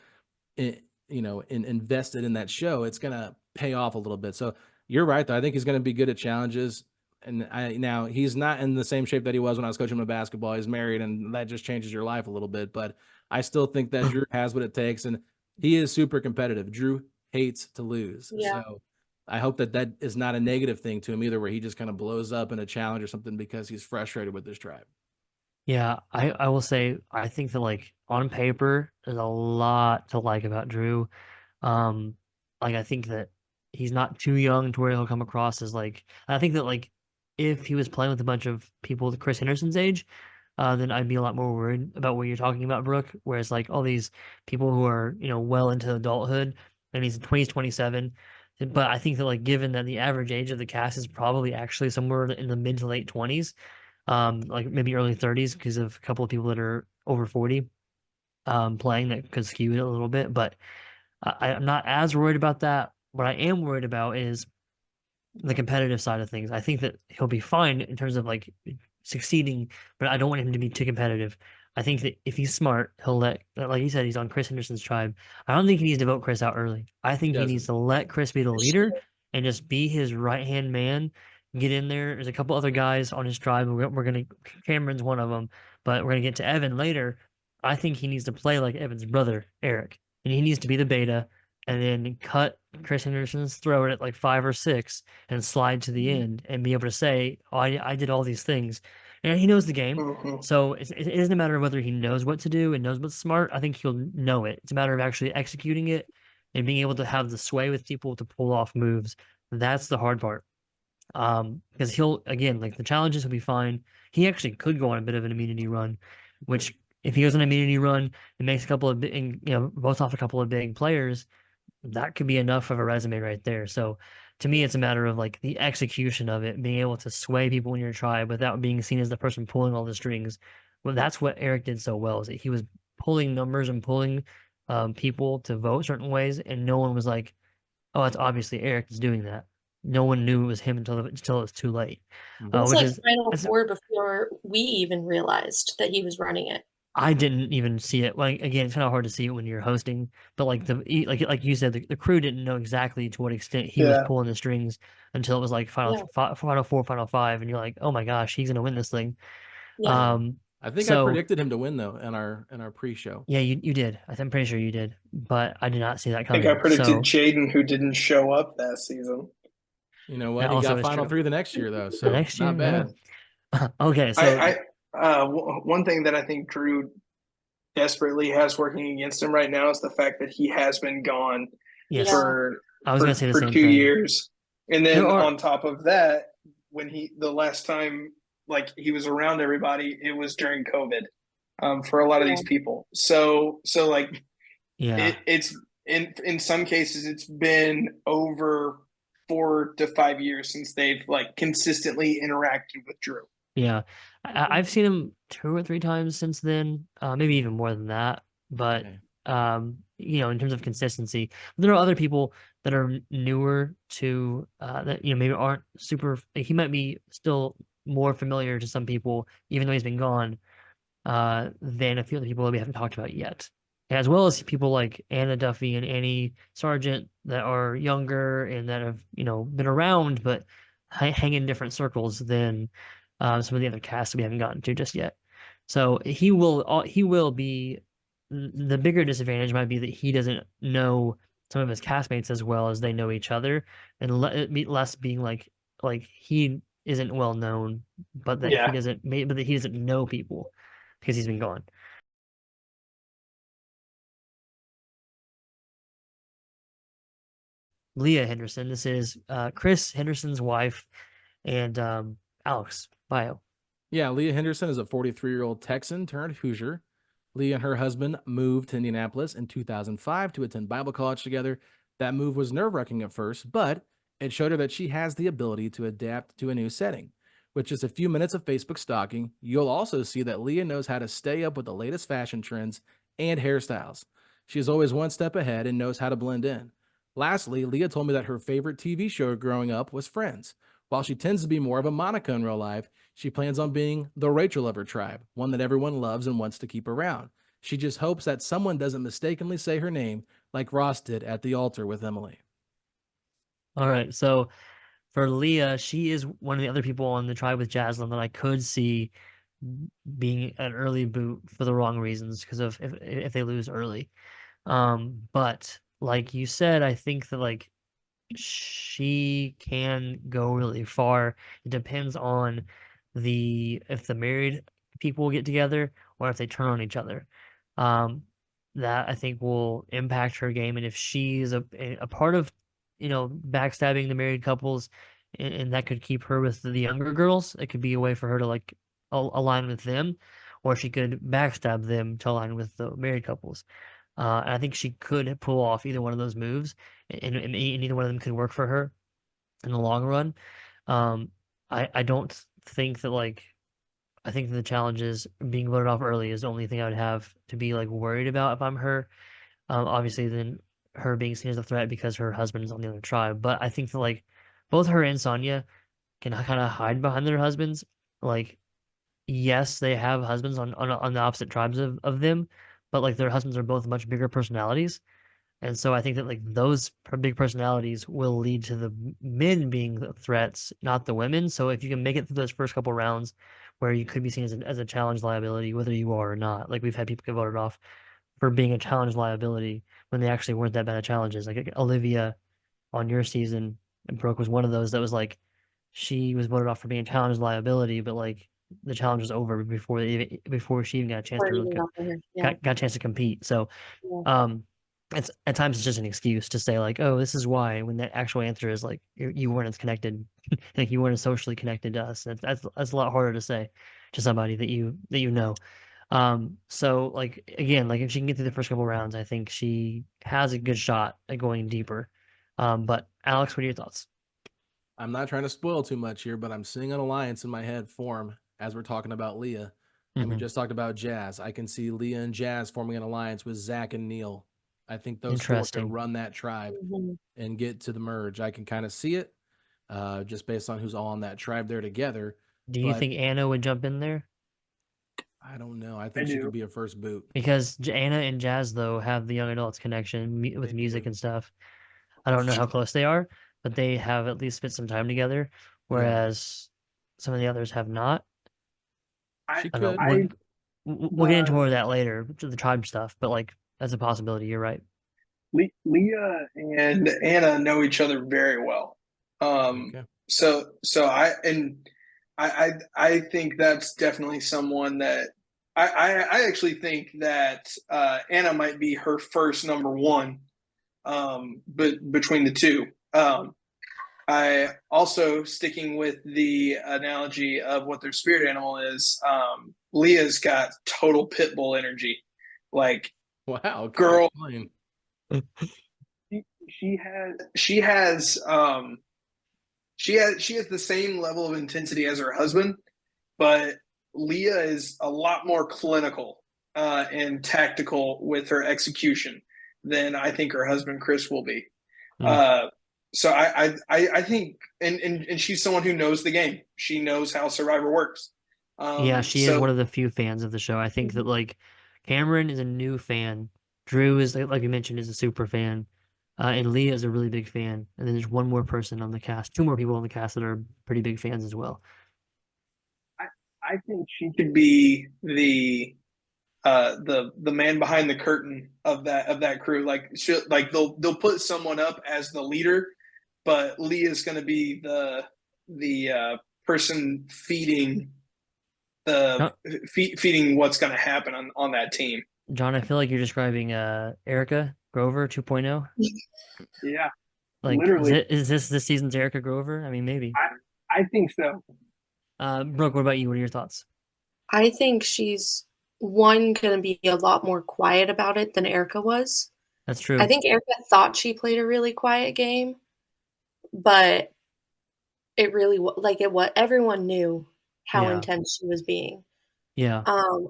invested in that show, it's going to pay off a little bit. So you're right, though. I think he's going to be good at challenges. And now he's not in the same shape that he was when I was coaching him in basketball. He's married, and that just changes your life a little bit. But I still think that Drew has what it takes, and he is super competitive. Drew hates to lose. Yeah. So I hope that is not a negative thing to him either, where he just kind of blows up in a challenge or something because he's frustrated with this tribe. Yeah, I will say I think that like on paper there's a lot to like about Drew. I think that he's not too young to where he'll come across as like I think that like if he was playing with a bunch of people with Chris Henderson's age, then I'd be a lot more worried about what you're talking about, Brooke. Whereas like all these people who are, well into adulthood and he's 27. But I think that like given that the average age of the cast is probably actually somewhere in the mid to late 20s, like maybe early 30s because of a couple of people that are over 40 playing that could skew it a little bit. But I'm not as worried about that. What I am worried about is the competitive side of things. I think that he'll be fine in terms of like succeeding, but I don't want him to be too competitive. I think that if he's smart, he'll like you said, he's on Chris Henderson's tribe. I don't think he needs to vote Chris out early. I think he needs to let Chris be the leader and just be his right-hand man. Get in there. There's a couple other guys on his tribe. Cameron's one of them, but we're gonna get to Evan later. I think he needs to play like Evan's brother, Eric, and he needs to be the beta and then cut Chris Henderson's throat at like 5 or 6 and slide to the end and be able to say, oh, I did all these things. And he knows the game. Mm-hmm. So it isn't a matter of whether he knows what to do and knows what's smart. I think he'll know it. It's a matter of actually executing it and being able to have the sway with people to pull off moves. That's the hard part. Because he'll, again, like the challenges will be fine. He actually could go on a bit of an immunity run, which if he goes on an immunity run and makes a couple of, both off a couple of big players, that could be enough of a resume right there. So to me, it's a matter of like the execution of it, being able to sway people in your tribe without being seen as the person pulling all the strings. Well, that's what Eric did so well, is that he was pulling numbers and pulling people to vote certain ways, and no one was like, oh, it's obviously Eric is doing that. No one knew it was him until it was too late. It was like Final Four before we even realized that he was running it. I didn't even see it. Like again, it's kind of hard to see it when you're hosting, but like like you said, the crew didn't know exactly to what extent he was Yeah. pulling the strings until it was like Yeah. final four, final five, and you're like, oh my gosh, he's gonna win this thing. Yeah. I think I So predicted him to win though in our pre-show. yeah, you did. I'm pretty sure you did, but I did not see that I think I coming. predicted So Jaden, who didn't show up that season. You know that what? He also got is Final true. Three the next year though, The so next year, not bad. yeah. Okay, so One thing that I think Drew desperately has working against him right now is the fact that he has been gone yes, Yeah. for I was gonna say the for same 2 thing. years, and There then are on top of that, when the last time like he was around everybody, it was during COVID, for a lot of Yeah. these people. So like yeah. it's in some cases it's been over 4 to 5 years since they've like consistently interacted with Drew. Yeah, I've seen him two or three times since then, maybe even more than that. But Okay. in terms of consistency, there are other people that are newer to that maybe aren't super. Like, he might be still more familiar to some people, even though he's been gone, than a few other people that we haven't talked about yet. As well as people like Anna Duffy and Annie Sargent that are younger and that have been around but hang in different circles than some of the other casts we haven't gotten to just yet. So he will be the bigger disadvantage might be that he doesn't know some of his castmates as well as they know each other, and it be less being like he isn't well known, but that he Yeah, doesn't but that he doesn't know people because he's been gone. Leah Henderson. This is Chris Henderson's wife and Alex bio. Yeah, Leah Henderson is a 43-year-old Texan turned Hoosier. Leah and her husband moved to Indianapolis in 2005 to attend Bible college together. That move was nerve-wracking at first, but it showed her that she has the ability to adapt to a new setting. With just a few minutes of Facebook stalking, you'll also see that Leah knows how to stay up with the latest fashion trends and hairstyles. She is always one step ahead and knows how to blend in. Lastly, Leah told me that her favorite TV show growing up was Friends. While she tends to be more of a Monica in real life, she plans on being the Rachel of her tribe, one that everyone loves and wants to keep around. She just hopes that someone doesn't mistakenly say her name like Ross did at the altar with Emily. All right, so for Leah, she is one of the other people on the tribe with Jaslyn that I could see being an early boot for the wrong reasons because of if they lose early. But like you said, I think that like she can go really far. It depends on if the married people get together or if they turn on each other. Um, that I think will impact her game. And if she's a part of, backstabbing the married couples, and that could keep her with the younger girls, it could be a way for her to like align with them, or she could backstab them to align with the married couples. And I think she could pull off either one of those moves, and either one of them could work for her in the long run. Um, I don't think that like I think the challenge is being voted off early is the only thing I would have to be like worried about if I'm her. Obviously, then her being seen as a threat because her husband is on the other tribe. But I think that like both her and Sonya can kind of hide behind their husbands. Like, yes, they have husbands on the opposite tribes of them, but like their husbands are both much bigger personalities. And so I think that like those big personalities will lead to the men being the threats, not the women. So if you can make it through those first couple rounds where you could be seen as a challenge liability, whether you are or not, like we've had people get voted off for being a challenge liability when they actually weren't that bad of challenges. Like Olivia on your season, and Brooke was one of those that was like she was voted off for being a challenge liability, but like the challenge was over before she even got a chance Or to really even got there. Yeah. got a chance to compete. So Yeah. it's at times it's just an excuse to say like, oh, this is why, when the actual answer is like you weren't as connected, like you weren't as socially connected to us. That's a lot harder to say to somebody that you know. So like again, like if she can get through the first couple rounds, I think she has a good shot at going deeper. But Alex, what are your thoughts? I'm not trying to spoil too much here, but I'm seeing an alliance in my head form as we're talking about Leah. And we Hmm. just talked about Jazz. I can see Leah and Jazz forming an alliance with Zach and Neil. I think those four can Interesting. run that tribe Mhm. and get to the merge. I can kind of see it just based on who's all on that tribe there together. Do you But think Anna would jump in there? I don't know. I I think she do. could be a first boot. Because Anna and Jazz though have the young adults connection with They music do. and stuff. I don't know how close they are, but they have at least spent some time together, Yeah. whereas some of the others have not. I She I don't know. could. We'll get into more of that later, the tribe stuff, but like that's a possibility. You're right. Leah and Anna know each other very well. Okay. I think that's definitely someone that I actually think that Anna might be her first number one, but between the two. I also sticking with the analogy of what their spirit animal is. Leah's got total pit bull energy, like Wow. Okay. girl. Explain. She has the same level of intensity as her husband, but Leah is a lot more clinical and tactical with her execution than I think her husband Chris will be. Mm. So I think and she's someone who knows the game. She knows how Survivor works. Yeah, she is So one of the few fans of the show. I think that like Cameron is a new fan. Drew is like you mentioned is a super fan. And Leah is a really big fan. And then there's one more person on the cast, two more people on the cast that are pretty big fans as well. I think she could be the man behind the curtain of that crew. Like they'll put someone up as the leader, but Leah's going to be the person feeding No, feeding what's going to happen on that team. John, I feel like you're describing Erica Grover 2.0. Yeah, Like, literally. is this season's Erica Grover? I mean, maybe. I think so. Brooke, what about you? What are your thoughts? I think she's one gonna be a lot more quiet about it than Erica was. That's I true. think Erica thought she played a really quiet game, but it really like it what everyone knew how Yeah, intense she was being. yeah.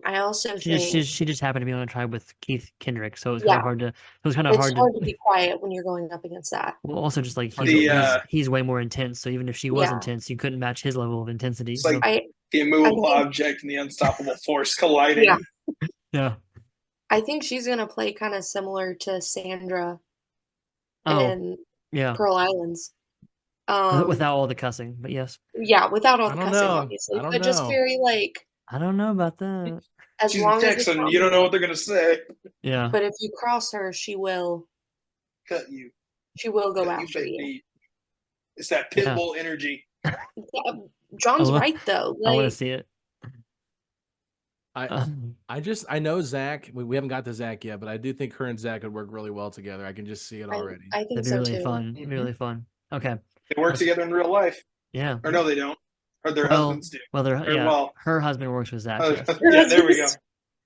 I also She just she, think, she just happened to be on a tribe with Keith Kendrick, so it was kind of yeah, hard to. It was kind of it's hard to. hard to be quiet when you're going up against that. Well, also just like he's The he's he's way more intense. So even if she was Yeah, intense, you couldn't match his level of intensity. it's like So I the I immovable think object and the unstoppable force yeah, colliding. yeah. I think she's gonna play kinda similar to Sandra Oh, in yeah. Pearl Islands. Um, Without all the cussing, but yes. yeah, without all I the don't cussing, know. I obviously, don't but just know. very, like, I don't know about that. as She's a long as it's Texan. not You don't know what mean, they're going to say. Yeah, but if you cross her, Cut you. she will go Cut you after fake you. meat. It's that pit yeah. bull energy. Yeah, I John's want right though, I want to like see it. I Um, I know Zach. We haven't got to Zach yet, but I do think her and Zach would work really well together. I can just see it I already. I think that'd be so really too. fun. It'd be Mm-hmm. really fun. Okay. They work Let's, together in real life. yeah. Or no, they don't. Or their Well, husbands do. yeah, Well, her husband works with Zach. Yes. Her yeah, there we go. husband's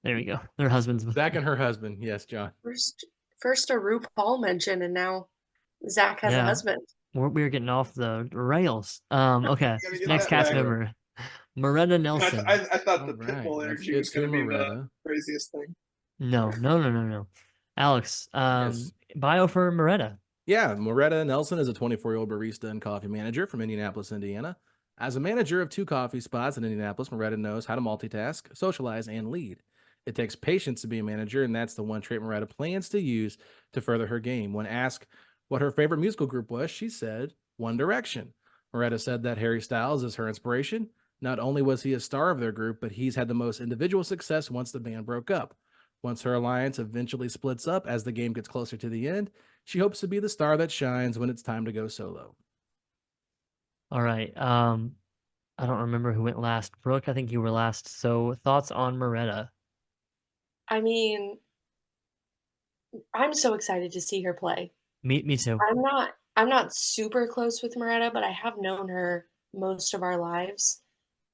There we go. Their husbands. Zach and her husband. Yes, John. first a RuPaul mention, and now Zach has a Yeah. husband. We're getting off the rails. Okay. Gotta get Next that cast back. member, Moretta I, th- Nelson. I, I thought All the pit right. bull Let's energy get was to going to be the Moretta. craziest thing. No, no, no, no, no. Alex, Yes. bio for Moretta. Yeah, Moretta Nelson is a 24-year-old barista and coffee manager from Indianapolis, Indiana. As a manager of 2 coffee spots in Indianapolis, Moretta knows how to multitask, socialize, and lead. It takes patience to be a manager, and that's the one trait Moretta plans to use to further her game. When asked what her favorite musical group was, she said One Direction. Moretta said that Harry Styles is her inspiration. Not only was he a star of their group, but he's had the most individual success once the band broke up. Once her alliance eventually splits up as the game gets closer to the end, she hopes to be the star that shines when it's time to go solo. All right. I don't remember who went last. Brooke, I think you were last. So thoughts on Moretta? I mean, I'm so excited to see her play. Me too. I'm not super close with Moretta, but I have known her most of our lives,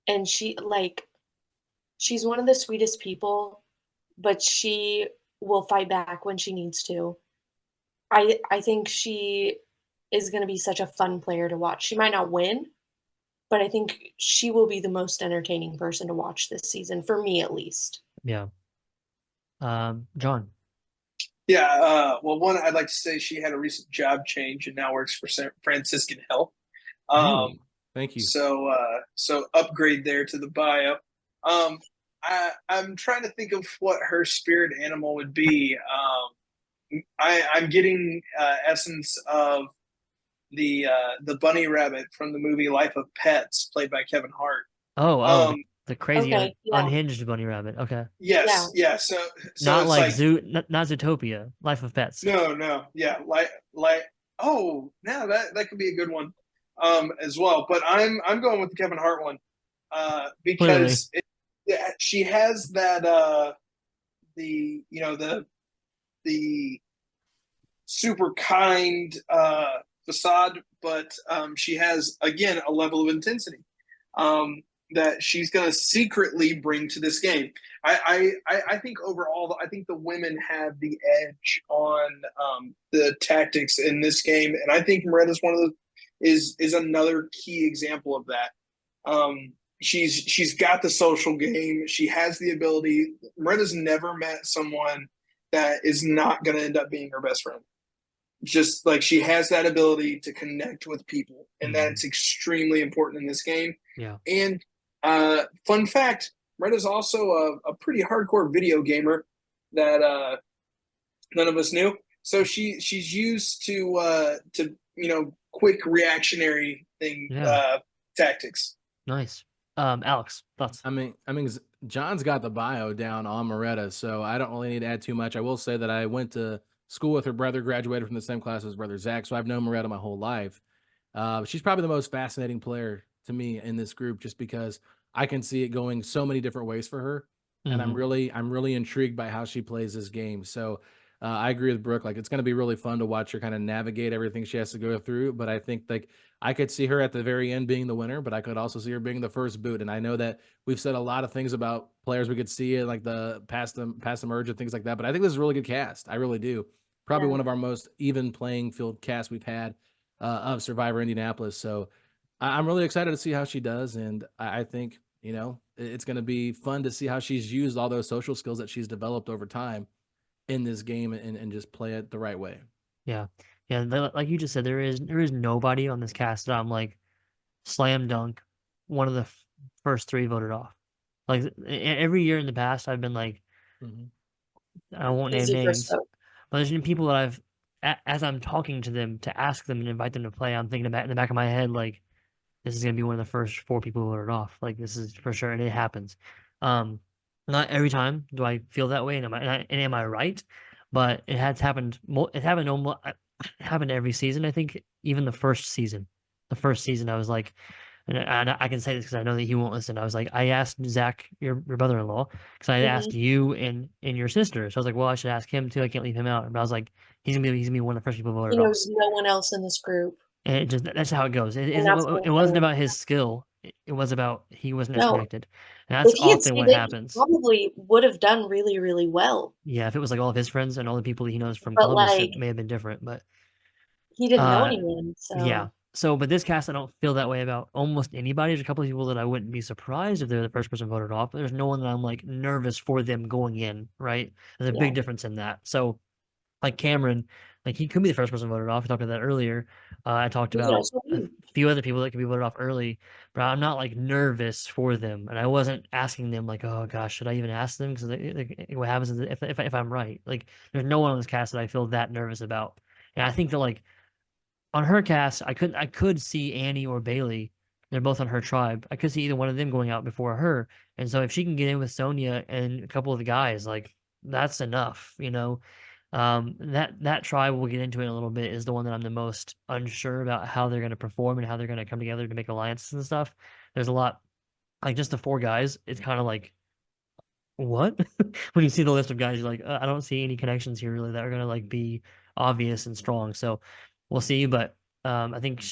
and she's one of the sweetest people, but she will fight back when she needs to. I think she is gonna be such a fun player to watch. She might not win, but I think she will be the most entertaining person to watch this season, for me at least. Yeah. John. Yeah, well, one, I'd like to say she had a recent job change and now works for Franciscan Health. Oh, Um, thank you. so upgrade there to the bio. Um, I'm trying to think of what her spirit animal would be. I'm getting essence of the bunny rabbit from the movie Life of Pets, played by Kevin Hart. Oh, Um, the crazy Okay, yeah, unhinged bunny rabbit. Okay. yeah. yes, yeah. So Not it's like like Zoo, not Zootopia, Life of Pets. no, yeah, like oh, now that could be a good one as well. But I'm going with the Kevin Hart one Clearly. because yeah, she has that the the super kind facade, but she has again a level of intensity that she's going to secretly bring to this game. I think overall, I think the women have the edge on the tactics in this game, and I think Moretta's one of the is another key example of that. She's got the social game. She has the ability. Moretta's never met someone that is not going to end up being her best friend. Just like she has that ability to connect with people, and that's extremely important in this game. Yeah. And fun fact, Retta's also a pretty hardcore video gamer that none of us knew. So she's used to quick reactionary thing Yeah. tactics. Nice. Alex, thoughts? I mean, John's got the bio down on Moretta, so I don't really need to add too much. I will say that I went to school with her brother, graduated from the same class as brother Zach, so I've known Moretta my whole life. She's probably the most fascinating player to me in this group, just because I can see it going so many different ways for her, and I'm really intrigued by how she plays this game. So I agree with Brooke. Like, it's going to be really fun to watch her kind of navigate everything she has to go through. But I think like I could see her at the very end being the winner, but I could also see her being the first boot. And I know that we've said a lot of things about players we could see in like the past emerge and things like that. But I think this is a really good cast. I really do. Probably Yeah. one of our most even playing field casts we've had of Survivor Indianapolis. So I'm really excited to see how she does. And I think, it's going to be fun to see how she's used all those social skills that she's developed over time in this game and just play it the right way. Yeah. Yeah. Like you just said, there is nobody on this cast that I'm like slam dunk, one of the first three voted off. Like every year in the past, I've been like, I won't name Easy first names, vote. but there's been people that as I'm talking to them to ask them and invite them to play, I'm thinking about in the back of my head, like, this is gonna be one of the first four people voted off. Like, this is for sure, and it happens. Um, Not every time do I feel that way, and am I right? But it has happened. It happened almost happened every season. I think even the first season. The first season, I was like, and I can say this because I know that he won't listen. I was like, I asked Zach, your brother-in-law, because I asked you and your sister. So I was like, well, I should ask him too. I can't leave him out. But I was like, he's gonna be one of the first people He voted off. knows no one else in this group, And that's how it goes. and that's the It wasn't thing. about his skill. It was about he wasn't as No, connected. And that's if he had often stayed what in, he happens. probably would have done really, really well. Yeah, if it was like all of his friends and all the people that he knows from But Columbus, like, it may have been different. But he didn't know uh, anyone, yeah. so So, but this cast, I don't feel that way about almost anybody. There's a couple of people that I wouldn't be surprised if they're the first person voted off. But there's no one that I'm like nervous for them going in. Right? There's a yeah. big difference in that. So, like Cameron, like he could be the first person voted off. We talked about that earlier. I talked He could about also a be. few other people that could be voted off early, but I'm not like nervous for them, and I wasn't asking them like, oh gosh, should I even ask them? Because what happens is if I'm right, like there's no one on this cast that I feel that nervous about, and I think that like on her cast, I could see Annie or Bailey. They're both on her tribe. I could see either one of them going out before her, and so if she can get in with Sonia and a couple of the guys, like that's enough, you know. That tribe, we'll get into it in a little bit, is the one that I'm the most unsure about how they're going to perform and how they're going to come together to make alliances and stuff. There's a lot, like just the four guys. It's kind of like what when you see the list of guys, you're like, I don't see any connections here really that are going to like be obvious and strong. So we'll see. But I think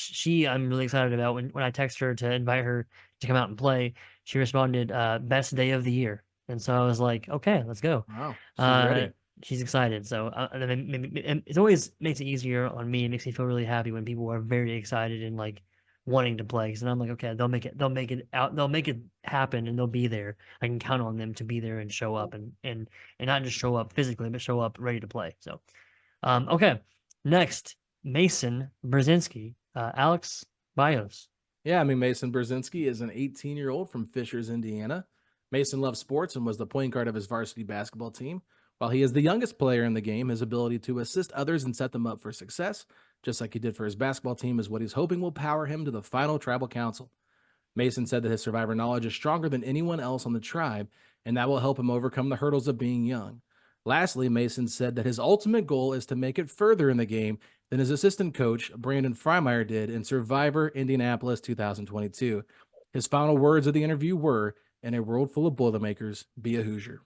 I'm really excited about when I text her to invite her to come out and play. She responded, "Best day of the year," and so I was like, "Okay, let's go." Wow, she's Uh, ready. she's excited. So and then and it always makes it easier on me. It makes me feel really happy when people are very excited and like wanting to play. Because then I'm like, okay, they'll make it happen, and they'll be there. I can count on them to be there and show up and not just show up physically, but show up ready to play. So, okay, next Mason Brzezinski, Alex Bios. Yeah, I mean, Mason Brzezinski is an 18-year-old from Fishers, Indiana. Mason loves sports and was the point guard of his varsity basketball team. While he is the youngest player in the game, his ability to assist others and set them up for success, just like he did for his basketball team, is what he's hoping will power him to the final tribal council. Mason said that his survivor knowledge is stronger than anyone else on the tribe, and that will help him overcome the hurdles of being young. Lastly, Mason said that his ultimate goal is to make it further in the game than his assistant coach, Brandon Freimeyer, did in Survivor Indianapolis 2022. His final words of the interview were, "In a world full of Boilermakers, be a Hoosier."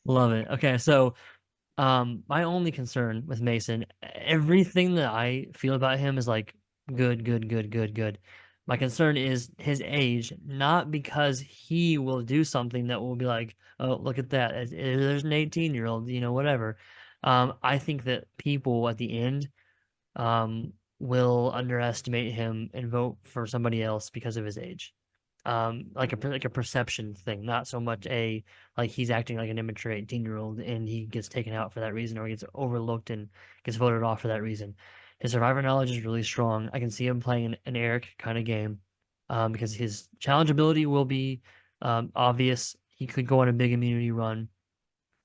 Love it. Okay, so my only concern with Mason, everything that I feel about him is like good, good, good, good, good. My concern is his age, not because he will do something that will be like, oh, look at that. There's an 18-year-old, whatever. I think that people at the end will underestimate him and vote for somebody else because of his age. Like a perception thing, not so much a like he's acting like an immature 18-year-old and he gets taken out for that reason or gets overlooked and gets voted off for that reason. His survivor knowledge is really strong. I can see him playing an Eric kind of game because his challenge ability will be obvious. He could go on a big immunity run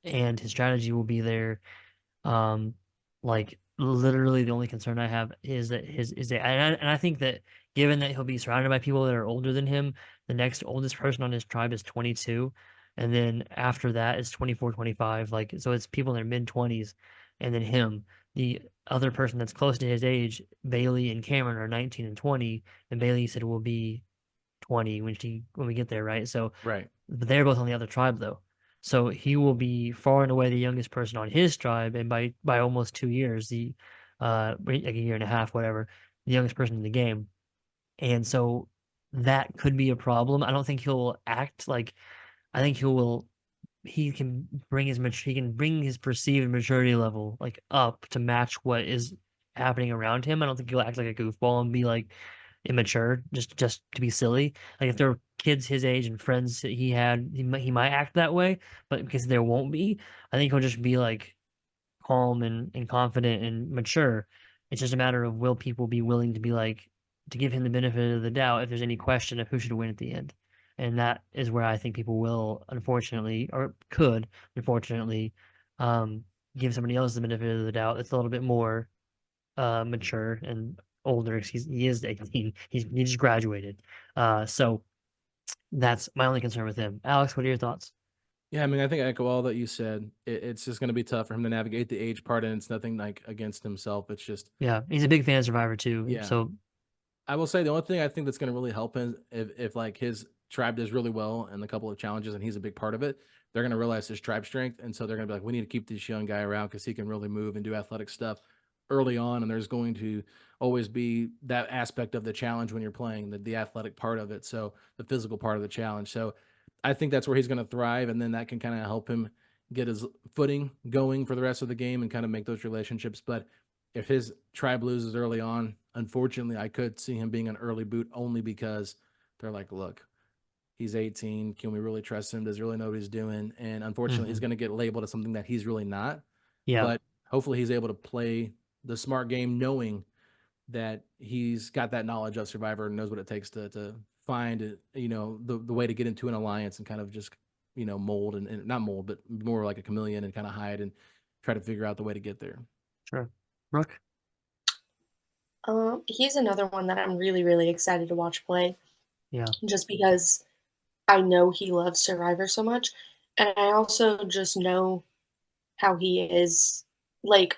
and his strategy will be there. Like literally the only concern I have is that his is that and I think that given that he'll be surrounded by people that are older than him, the next oldest person on his tribe is 22, and then after that is 24, 25. Like so it's people in their mid-20s, and then him. The other person that's close to his age, Bailey and Cameron are 19 and 20, and Bailey said will be 20 when we get there, right? So Right. but they're both on the other tribe though. So he will be far and away the youngest person on his tribe, and by almost 2 years, like a year and a half, whatever, the youngest person in the game. And so that could be a problem. I don't think he'll act like I think he can bring his perceived maturity level like up to match what is happening around him. I don't think he'll act like a goofball and be like immature just to be silly. Like if there were kids his age and friends that he had, he might act that way, but because there won't be, I think he'll just be like calm and confident and mature. It's just a matter of will people be willing to be like to give him the benefit of the doubt if there's any question of who should win at the end. And that is where I think people will unfortunately or could unfortunately um give somebody else the benefit of the doubt that's a little bit more mature and older. 'Cause he is 18. He just graduated. So that's my only concern with him. Alex, what are your thoughts? Yeah, I mean, I think I echo all that you said. It's just going to be tough for him to navigate the age part, and it's nothing like against himself. It's just, Yeah, he's a big fan of Survivor too. yeah. So I will say the only thing I think that's going to really help him if like his tribe does really well in a couple of challenges and he's a big part of it, they're going to realize his tribe strength, and so they're going to be like, we need to keep this young guy around because he can really move and do athletic stuff early on, and there's going to always be that aspect of the challenge when you're playing the athletic part of it, so the physical part of the challenge. So I think that's where he's going to thrive, and then that can kind of help him get his footing going for the rest of the game and kind of make those relationships. But if his tribe loses early on, unfortunately, I could see him being an early boot only because they're like, look, he's 18. Can we really trust him? Does he really know what he's doing? And unfortunately, he's going to get labeled as something that he's really not. yeah, But hopefully he's able to play the smart game knowing that he's got that knowledge of Survivor and knows what it takes to find, the way to get into an alliance and kind of just, mold and not mold, but more like a chameleon and kind of hide and try to figure out the way to get there. sure. Brooke? He's another one that I'm really, really excited to watch play, Yeah. just because I know he loves Survivor so much, and I also just know how he is, like,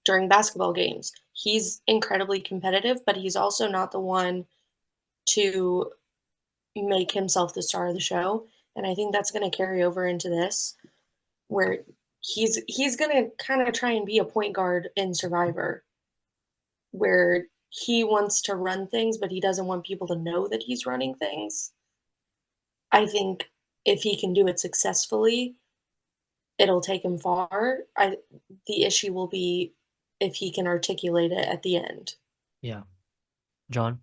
during basketball games. He's incredibly competitive, but he's also not the one to make himself the star of the show, and I think that's gonna carry over into this, where he's gonna kinda try and be a point guard in Survivor, where he wants to run things, but he doesn't want people to know that he's running things. I think if he can do it successfully, it'll take him far. The issue will be if he can articulate it at the end. Yeah. John?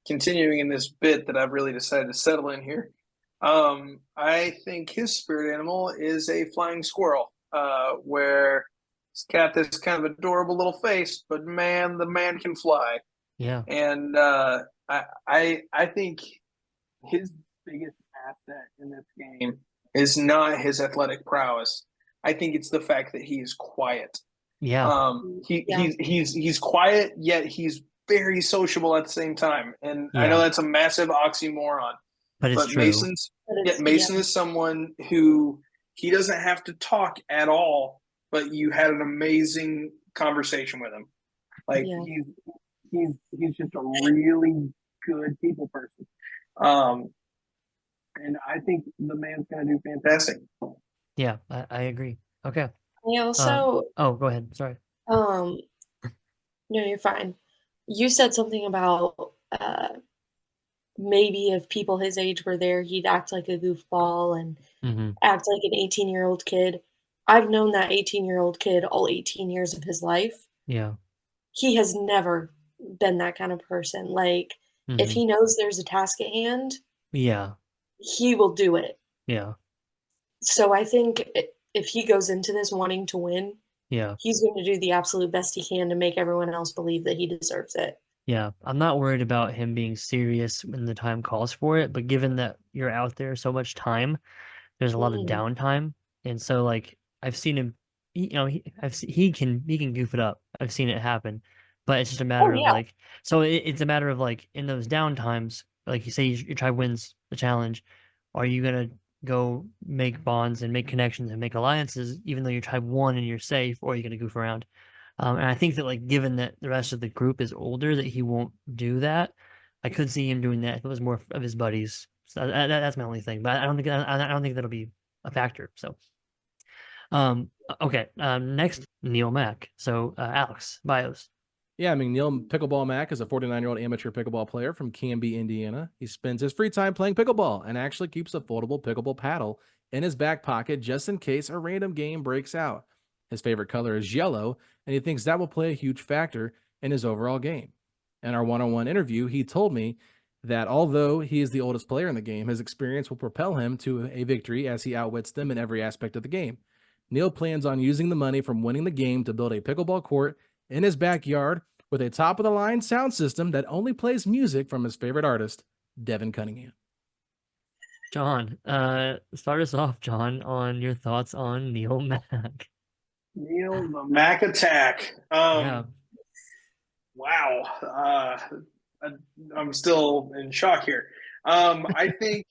Continuing in this bit that I've really decided to settle in here. I think his spirit animal is a flying squirrel, where he's got this kind of adorable little face, but man, the man can fly. Yeah. And I think his biggest asset in this game is not his athletic prowess. I think it's the fact that he is quiet. Yeah, Yeah. He's quiet, yet he's very sociable at the same time. And I know yeah, that's a massive oxymoron, but it's but true. But yeah, it's yeah. Mason is someone who he doesn't have to talk at all, but you had an amazing conversation with him. Like Yeah. he's just a really good people person. Um, and I think the man's gonna do fantastic. Yeah, I agree. Okay. I also, Oh, go ahead. Sorry. no, you're fine. You said something about maybe if people his age were there, he'd act like a goofball and Hmm. act like an 18-year-old kid. I've known that 18-year-old kid all 18 years of his life. Yeah. He has never been that kind of person. Like, if Hmm. he knows there's a task at hand, Yeah. he will do it. Yeah. So I think if he goes into this wanting to win, Yeah. he's going to do the absolute best he can to make everyone else believe that he deserves it. Yeah. I'm not worried about him being serious when the time calls for it, but given that you're out there so much time, there's a lot of Mm. downtime, and so like I've seen him, he can goof it up. I've seen it happen, but it's just a Oh, matter of yeah. like, so it's a matter of like in those downtimes, like you say, your tribe wins the challenge, are you gonna go make bonds and make connections and make alliances, even though your tribe won and you're safe, or are you gonna goof around? And I think that like given that the rest of the group is older, that he won't do that. I could see him doing that if it was more of his buddies. So that's my only thing, but I don't think that'll be a factor. So, okay. Next, Neil Mack. So, Alex, bios. Yeah, I mean, Neil Pickleball Mack is a 49-year-old amateur pickleball player from Canby, Indiana. He spends his free time playing pickleball and actually keeps a foldable pickleball paddle in his back pocket just in case a random game breaks out. His favorite color is yellow, and he thinks that will play a huge factor in his overall game. In our one-on-one interview, he told me that although he is the oldest player in the game, his experience will propel him to a victory as he outwits them in every aspect of the game. Neil plans on using the money from winning the game to build a pickleball court in his backyard with a top of the line sound system that only plays music from his favorite artist, Devin Cunningham. John, start us off, John, on your thoughts on Neil Mack. Neil the Mac Attack. Yeah. Wow. I'm still in shock here. I think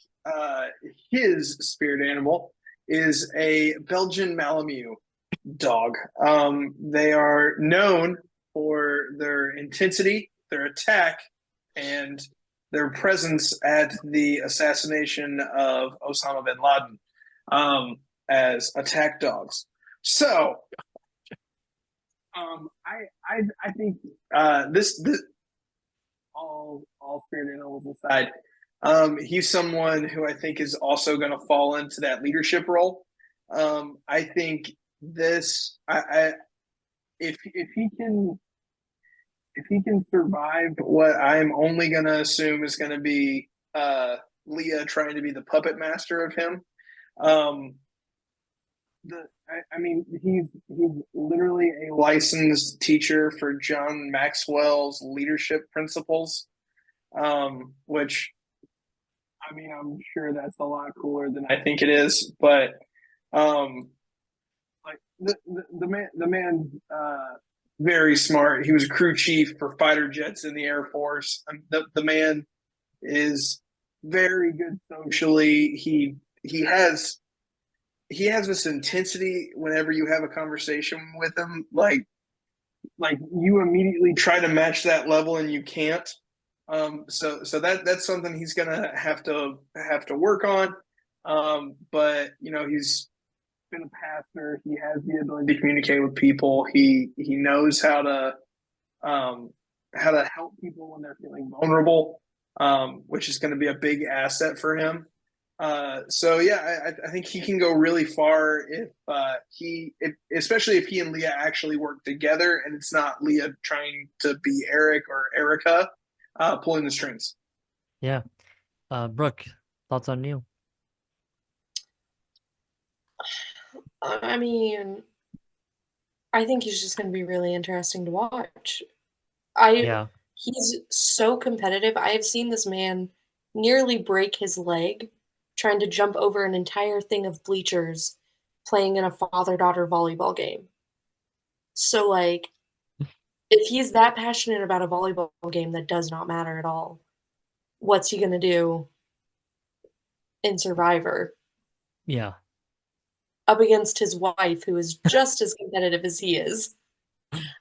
his spirit animal is a Belgian Malamute dog. They are known for their intensity, their attack, and their presence at the assassination of Osama bin Laden as attack dogs. So, I think this all spirit animals aside, he's someone who I think is also going to fall into that leadership role. I think this I if he can survive what I'm only going to assume is going to be Leah trying to be the puppet master of him. Um, I mean, he's literally a licensed teacher for John Maxwell's leadership principles, which I mean, I'm sure that's a lot cooler than I think it is, but um, like the man's very smart. He was a crew chief for fighter jets in the Air Force. The man is very good socially. He has this intensity whenever you have a conversation with him, like you immediately try to match that level and you can't. So that's something he's gonna have to work on. But you know, he's been a pastor. He has the ability to communicate with people. He knows how to help people when they're feeling vulnerable, which is going to be a big asset for him. So yeah, I think he can go really far especially if he and Leah actually work together, and it's not Leah trying to be Eric or Erica pulling the strings. Yeah. Brooke, thoughts on Neil? I mean, I think he's just going to be really interesting to watch. I Yeah. He's so competitive. I have seen this man nearly break his leg trying to jump over an entire thing of bleachers playing in a father-daughter volleyball game. So, like, if he's that passionate about a volleyball game that does not matter at all, what's he going to do in Survivor Yeah. up against his wife, who is just as competitive as he is?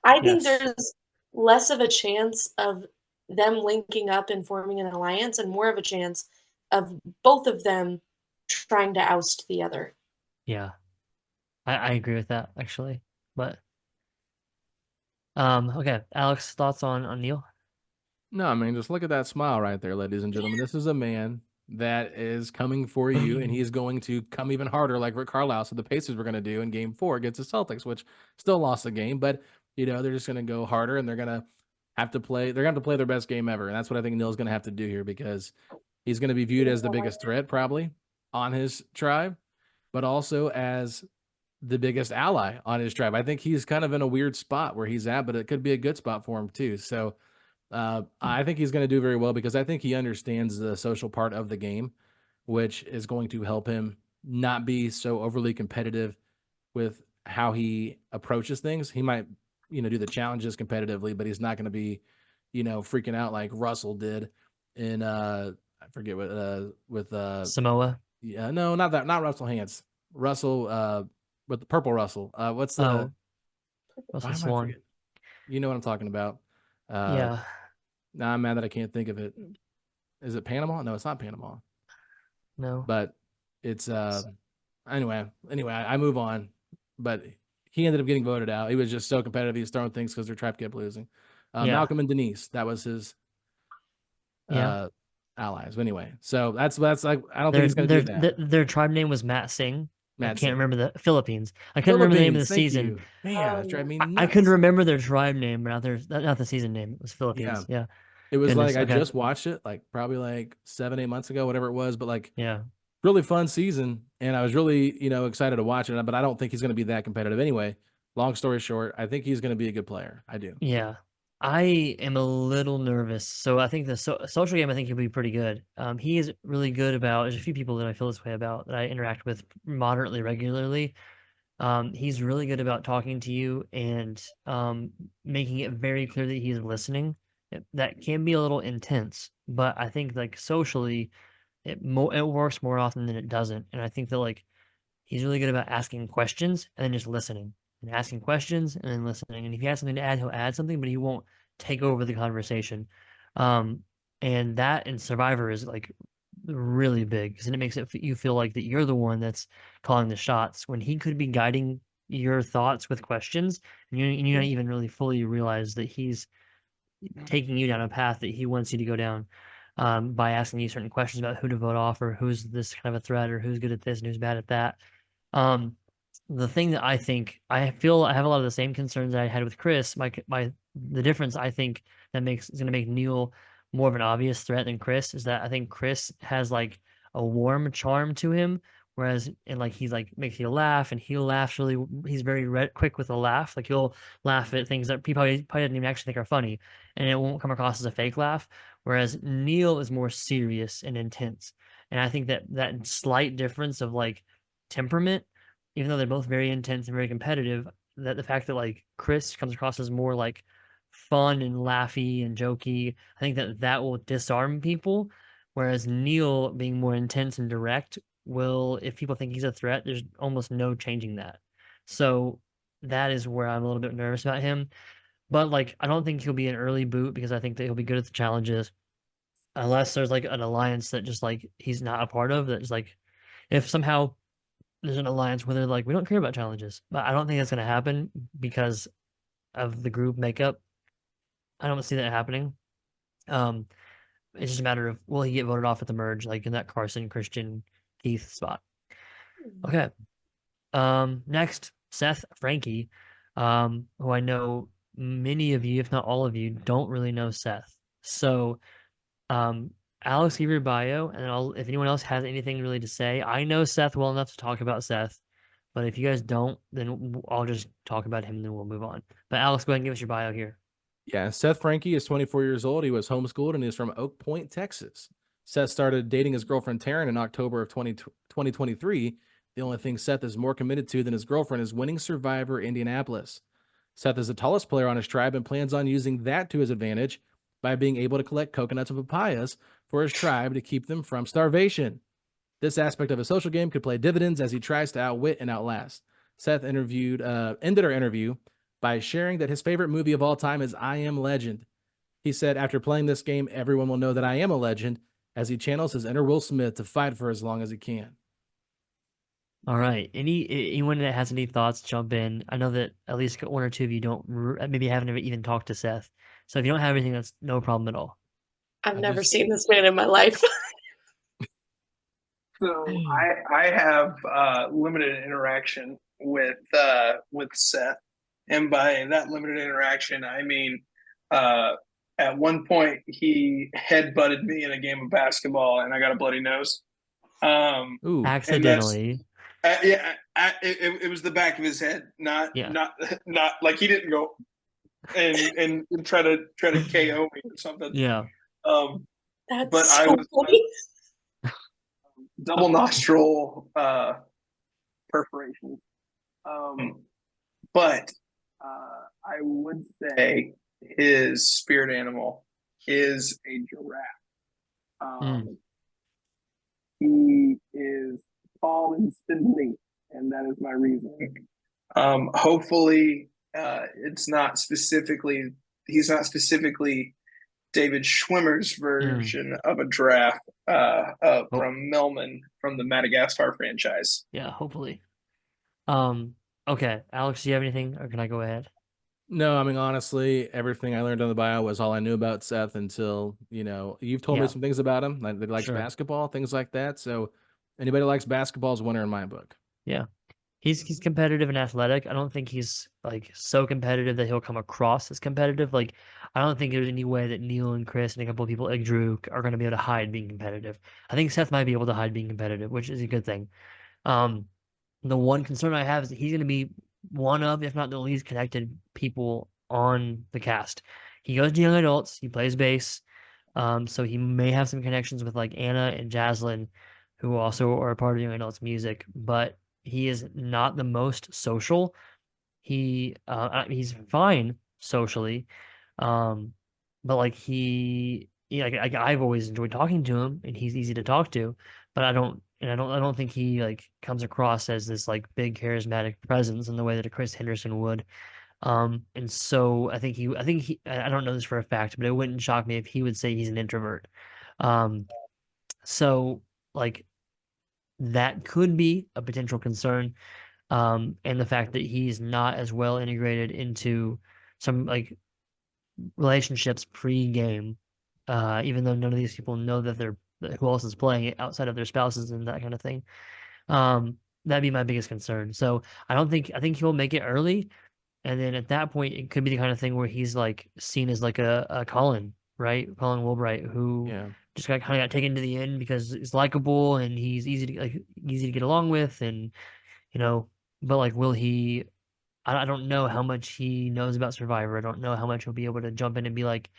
I think Yes. there's less of a chance of them linking up and forming an alliance and more of a chance of both of them trying to oust the other. Yeah. I agree with that actually. But okay, Alex, thoughts on Neil? No, I mean, just look at that smile right there, ladies and gentlemen. This is a man that is coming for you, and he's going to come even harder, like Rick Carlisle said the Pacers were going to do in Game 4 against the Celtics, which still lost the game, but they're just going to go harder, and they're going to have to play. They're going to have to play their best game ever, and that's what I think Neil's going to have to do here because he's going to be viewed as the biggest threat probably on his tribe, but also as the biggest ally on his tribe. I think he's kind of in a weird spot where he's at, but it could be a good spot for him too. So. I think he's going to do very well because I think he understands the social part of the game, which is going to help him not be so overly competitive with how he approaches things. He might, do the challenges competitively, but he's not going to be, freaking out like Russell did in I forget what with Samoa. yeah, no, not Russell Hance. Russell with the purple Russell. What's the Oh, Russell why am I Swan. forgetting? You know what I'm talking about. Uh Yeah. Now I'm mad that I can't think of it. Is it Panama? No, it's not Panama. No. But it's anyway, I move on. But he ended up getting voted out. He was just so competitive. He was throwing things because their tribe kept losing. Yeah. Malcolm and Denise, that was his Yeah. allies. But anyway, so that's like I don't think he's going to do that. Their tribe name was Matt Singh. I Mad can't Singh. remember the Philippines. I couldn't remember the name of the Philippines, thank season. you. Man, that's driving me I couldn't nuts. remember their tribe name, but not the season name. It was Yeah. Philippines. Yeah. It was like Goodness. I Okay. just watched it, like probably like 7-8 months ago, whatever it was, but like Yeah. really fun season, and I was really, excited to watch it, but I don't think he's going to be that competitive anyway. Long story short, I think he's going to be a good player. I do. Yeah. I am a little nervous. So I think the social game, I think he'll be pretty good. He is really good about, there's a few people that I feel this way about that I interact with moderately regularly. He's really good about talking to you and making it very clear that he's listening. That can be a little intense, but I think like socially, it works more often than it doesn't. And I think that like he's really good about asking questions and then just listening and asking questions and then listening. And if he has something to add, he'll add something, but he won't take over the conversation. Um, and that in Survivor is like really big because then it makes you feel like that you're the one that's calling the shots when he could be guiding your thoughts with questions and you don't even really fully realize that he's taking you down a path that he wants you to go down by asking you certain questions about who to vote off or who's this kind of a threat or who's good at this and who's bad at that. Um, the thing that I think I feel I have a lot of the same concerns I had with Chris. The difference I think that is going to make Neil more of an obvious threat than Chris is that I think Chris has like a warm charm to him, whereas and like he's like makes you laugh and he laughs really. He's very quick with a laugh. Like he'll laugh at things that people probably didn't even actually think are funny, and it won't come across as a fake laugh. Whereas Neil is more serious and intense, and I think that slight difference of like temperament, even though they're both very intense and very competitive, that the fact that like Chris comes across as more like fun and laughy and jokey, I think that will disarm people. Whereas Neil being more intense and direct will, if people think he's a threat, there's almost no changing that. So that is where I'm a little bit nervous about him. But like, I don't think he'll be an early boot because I think that he'll be good at the challenges, unless there's like an alliance that just like he's not a part of. That's like, if somehow there's an alliance where they're like, we don't care about challenges, but I don't think that's going to happen because of the group makeup. I don't see that happening. Um, it's just a matter of will he get voted off at the merge, like in that Carson, Christian, Keith spot. Okay. Next, Seth Frankie, who I know many of you, if not all of you, don't really know Seth. So, Alex, give your bio, and if anyone else has anything really to say, I know Seth well enough to talk about Seth, but if you guys don't, then I'll just talk about him and then we'll move on. But Alex, go ahead and give us your bio here. Yeah, Seth Frankie is 24 years old. He was homeschooled and is from Oak Point, Texas. Seth started dating his girlfriend Taryn in October of 2023. The only thing Seth is more committed to than his girlfriend is winning Survivor Indianapolis. Seth is the tallest player on his tribe and plans on using that to his advantage by being able to collect coconuts and papayas for his tribe to keep them from starvation. This aspect of his social game could play dividends as he tries to outwit and outlast. Seth ended our interview by sharing that his favorite movie of all time is I Am Legend. He said, after playing this game, everyone will know that I am a legend, as he channels his inner Will Smith to fight for as long as he can. All right. Anyone that has any thoughts, jump in. I know that at least one or two of you don't maybe haven't even talked to Seth. So if you don't have anything, that's no problem at all. I've I never just- seen this man in my life. So I have limited interaction with Seth, and by that limited interaction, I mean at one point he head butted me in a game of basketball, and I got a bloody nose. Ooh, And that's Accidentally. it was the back of his head, not Yeah. not like he didn't go and try to KO me or something. Yeah. That's But I so was funny. double nostril perforations. But I would say his spirit animal is a giraffe. He is tall and spindly, and that is my reasoning. Hopefully, he's not specifically David Schwimmer's version of a giraffe from Melman from the Madagascar franchise. Yeah, hopefully. Okay. Alex, do you have anything, or can I go ahead? no, I mean, honestly, everything I learned on the bio was all I knew about Seth until, you've told me Yeah. some things about him, like that he likes Sure. basketball, things like that. So anybody who likes basketball is a winner in my book. Yeah. He's competitive and athletic. I don't think he's like so competitive that he'll come across as competitive. Like, I don't think there's any way that Neil and Chris and a couple of people like Drew are going to be able to hide being competitive. I think Seth might be able to hide being competitive, which is a good thing. The one concern I have is that he's going to be one of, if not the least connected people on the cast. He goes to young adults. He plays bass. So he may have some connections with like Anna and Jaslyn, who also are a part of young adults music, but he is not the most social. He's fine socially, um, but like like I've always enjoyed talking to him, and he's easy to talk to. But I don't think he like comes across as this like big charismatic presence in the way that a Chris Henderson would. And so I don't know this for a fact, but it wouldn't shock me if he would say he's an introvert. Um, so like that could be a potential concern. And the fact that he's not as well integrated into some like relationships pre-game, even though none of these people know that who else is playing it outside of their spouses and that kind of thing. That'd be my biggest concern. So I think he'll make it early, and then at that point, it could be the kind of thing where he's like seen as like a Colin, right? Colin Wilbright, who Yeah. just got taken to the end because he's likable and he's easy to get along with, and you know, but like, will he? I don't know how much he knows about Survivor. I don't know how much he'll be able to jump in and be like,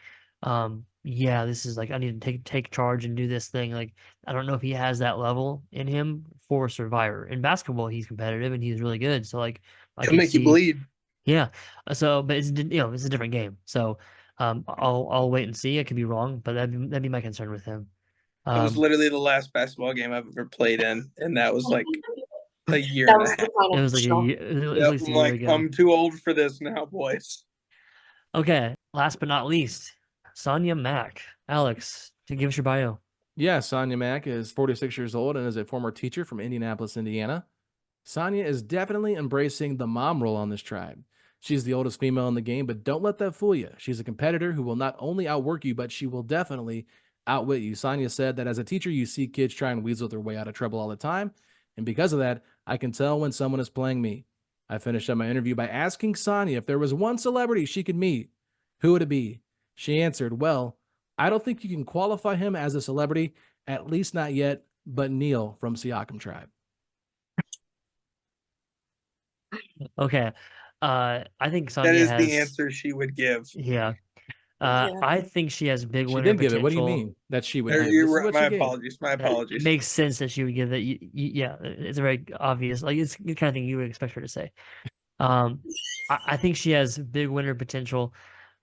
yeah, this is like I need to take charge and do this thing. Like, I don't know if he has that level in him for Survivor. In basketball, he's competitive and he's really good. So like, I He'll could make you see. bleed. Yeah. So, but it's a different game. So, I'll wait and see. I could be wrong, but that'd be my concern with him. That was Um, literally the last basketball game I've ever played in, and that was like a year That and a was half. the it final was like straw. it was at Yep, least a I'm year like, ago. I'm too old for this now, boys. Okay. Last but not least, Sonia Mack. Alex, to give us your bio. Yeah, Sonia Mack is 46 years old and is a former teacher from Indianapolis, Indiana. Sonia is definitely embracing the mom role on this tribe. She's the oldest female in the game, but don't let that fool you. She's a competitor who will not only outwork you, but she will definitely outwit you. Sonia said that as a teacher, you see kids try and weasel their way out of trouble all the time. And because of that, I can tell when someone is playing me. I finished up my interview by asking Sonia if there was one celebrity she could meet. Who would it be? She answered, well, I don't think you can qualify him as a celebrity, at least not yet, but Neil from Siakam Tribe. Okay. I think That Sonia is the has, answer she would give. yeah. Yeah. I think she has big She winner did give it. What do you potential. mean that she would There, give? This you're is right. what My she gave. apologies. My It apologies. makes sense that she would give that. Yeah, it's a very obvious, like it's the kind of thing you would expect her to say. Um, I think she has big winner potential.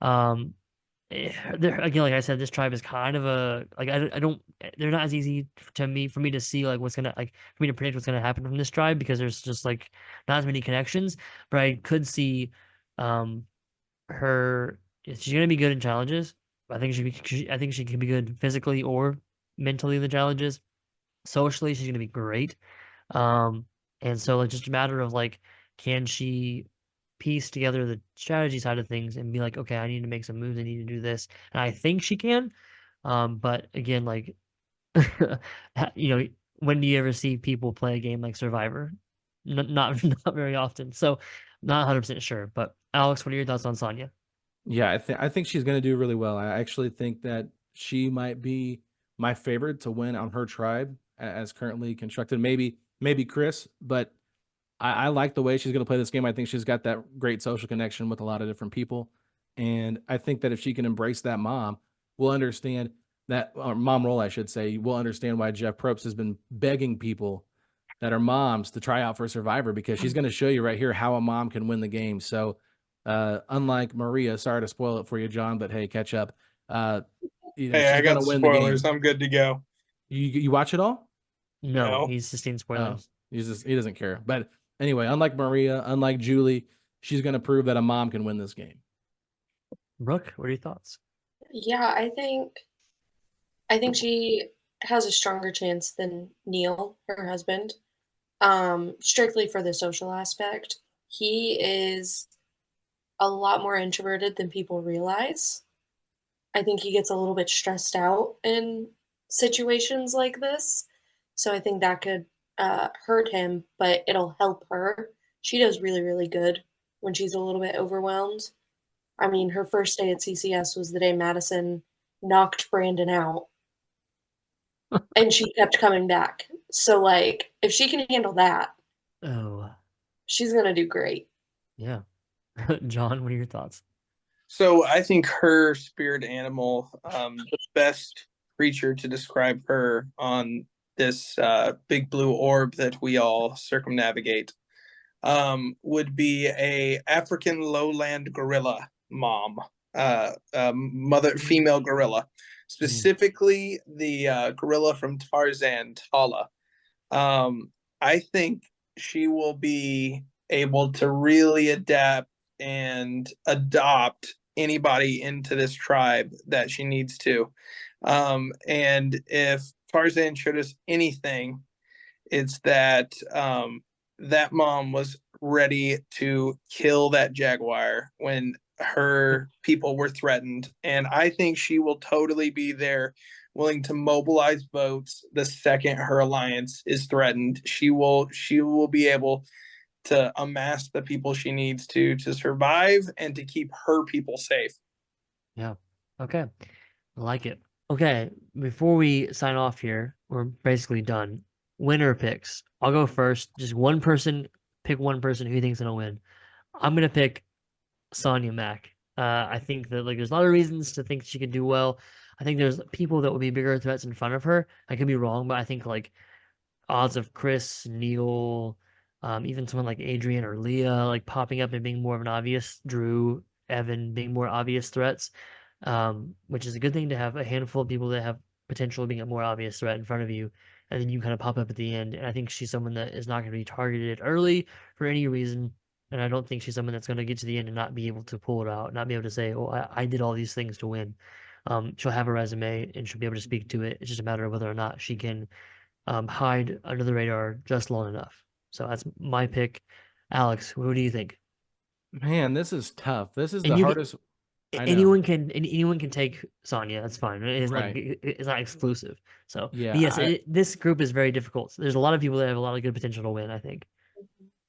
Um, again, like I said, this tribe is kind of a like I don't they're not as easy for me to see like what's gonna like for me to predict what's gonna happen from this tribe because there's just like not as many connections. But I could see um her she's gonna be good in challenges. I think she can be good physically or mentally in the challenges. Socially, she's gonna be great. Um, and so it's just a matter of like, can she piece together the strategy side of things and be like, okay, I need to make some moves, I need to do this. And I think she can. But again, like you know, when do you ever see people play a game like Survivor? Not not very often. So not 100% sure. But Alex, what are your thoughts on Sonya? Yeah, I think she's going to do really well. I actually think that she might be my favorite to win on her tribe as currently constructed. Maybe Chris, but I like the way she's going to play this game. I think she's got that great social connection with a lot of different people, and I think that if she can embrace that mom, we'll understand that or mom role, I should say. We'll understand why Jeff Probst has been begging people that are moms to try out for Survivor because she's going to show you right here how a mom can win the game. So, unlike Maria, sorry to spoil it for you, John, but hey, catch up. Uh, Hey, she's I going got to the win the spoilers. game. I'm good to go. You watch it all? No, No. he's sustained Oh, spoilers. he doesn't care. But anyway, unlike Maria, unlike Julie, she's going to prove that a mom can win this game. Brooke, what are your thoughts? Yeah, I think she has a stronger chance than Neil, her husband. Strictly for the social aspect. He is a lot more introverted than people realize. I think he gets a little bit stressed out in situations like this. So I think that could hurt him, but it'll help her. She does really, really good when she's a little bit overwhelmed. I mean, her first day at CCS was the day Madison knocked Brandon out, and she kept coming back. So, like, if she can handle that, Oh, she's going to do great. yeah. John, what are your thoughts? So I think her spirit animal, the best creature to describe her on this big blue orb that we all circumnavigate, would be a African lowland gorilla mom, mother female gorilla, Mm. specifically the gorilla from Tarzan, Tala. I think she will be able to really adapt and adopt anybody into this tribe that she needs to. And if Tarzan showed us anything, it's that that mom was ready to kill that jaguar when her people were threatened. And I think she will totally be there, willing to mobilize votes the second her alliance is threatened. She will be able to amass the people she needs to survive and to keep her people safe. Yeah. Okay. I like it. Okay, before we sign off here, we're basically done. Winner picks. I'll go first. Just one person, pick one person who you think's gonna win. I'm gonna pick Sonya Mack. I think that like there's a lot of reasons to think she could do well. I think there's people that would be bigger threats in front of her. I could be wrong, but I think like odds of Chris, Neil, even someone like Adrian or Leah like popping up and being more of an obvious, Drew, Evan being more obvious threats, which is a good thing to have a handful of people that have potential of being a more obvious threat in front of you, and then you kind of pop up at the end. And I think she's someone that is not going to be targeted early for any reason. And I don't think she's someone that's going to get to the end and not be able to pull it out, not be able to say, "Oh, I did all these things to win." She'll have a resume and she'll be able to speak to it. It's just a matter of whether or not she can hide under the radar just long enough. So that's my pick. Alex, who do you think? Man, this is tough. This is And the you hardest. I know. anyone can take Sonya. That's fine. It's like Right. it's not exclusive. So, but Yeah, yes, this group is very difficult. There's a lot of people that have a lot of good potential to win. I think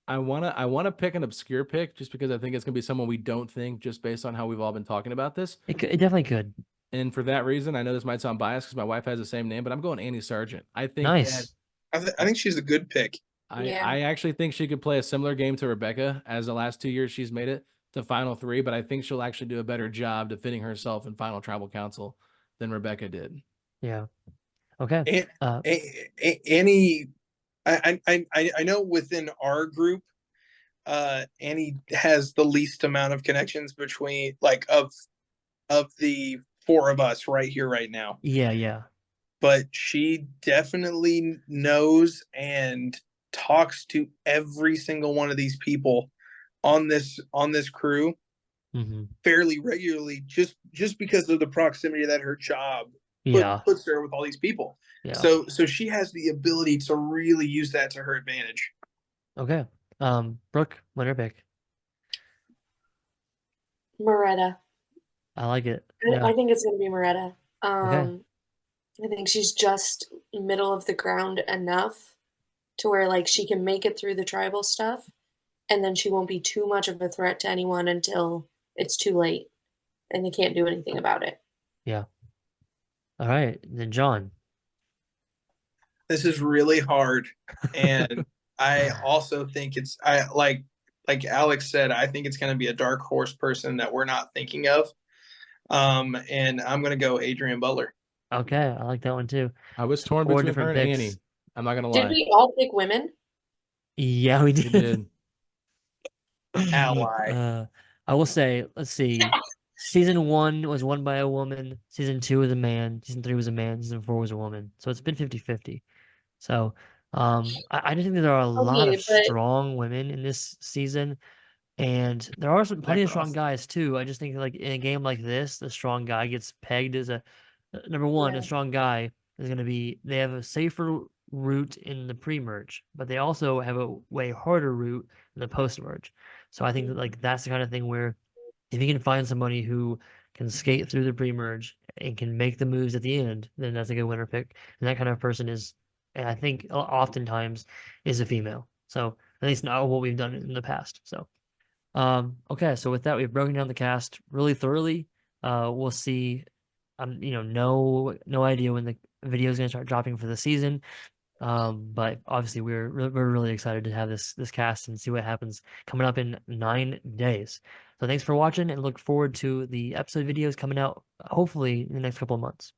I wanna pick an obscure pick just because I think it's gonna be someone we don't think just based on how we've all been talking about this. it definitely could. And for that reason, I know this might sound biased because my wife has the same name, but I'm going Annie Sargent. I think that Nice. I think she's a good pick. Yeah. I actually think she could play a similar game to Rebecca as the last 2 years she's made it. to Final Three, but I think she'll actually do a better job defending herself in Final Tribal Council than Rebecca did. Yeah. Okay. And, Uh, Annie, I know within our group, Annie has the least amount of connections between like of the four of us right here, right now. yeah. But she definitely knows and talks to every single one of these people on this crew hmm fairly regularly, just because of the proximity that her job Yeah. puts her with all these people. Yeah. So she has the ability to really use that to her advantage. Okay. Brooke, winner pick. Moretta. I like it. I, Yeah. I think it's going to be Moretta. Okay. I think she's just middle of the ground enough to where like she can make it through the tribal stuff, and then she won't be too much of a threat to anyone until it's too late and they can't do anything about it. Yeah. All right. Then John. This is really hard, and I also think I like Alex said, I think it's going to be a dark horse person that we're not thinking of. And I'm going to go Adrian Butler. Okay. I like that one too. I was So torn four between her different and picks. Annie. I'm not gonna Did lie. we all pick women? Yeah, we We did. did. Ally. I will say, let's see. Season 1 was won by a woman. Season 2 was a man. Season 3 was a man. Season 4 was a woman. So it's been 50-50. So I just think that there are a lot of Okay, but strong women in this season. And there are plenty of strong Necros. guys too. I just think like in a game like this, the strong guy gets pegged as a number one. A yeah. strong guy is going to be they have a safer route in the pre-merge, but they also have a way harder route in the post-merge. So I think that like that's the kind of thing where if you can find somebody who can skate through the pre-merge and can make the moves at the end, then that's a good winner pick. And that kind of person is, and I think oftentimes is a female. So at least not what we've done in the past. So. Okay, so with that, we've broken down the cast really thoroughly. We'll see. No idea when the video is going to start dropping for the season. But obviously, we're really excited to have this cast and see what happens coming up in 9 days. So thanks for watching, and look forward to the episode videos coming out hopefully in the next couple of months.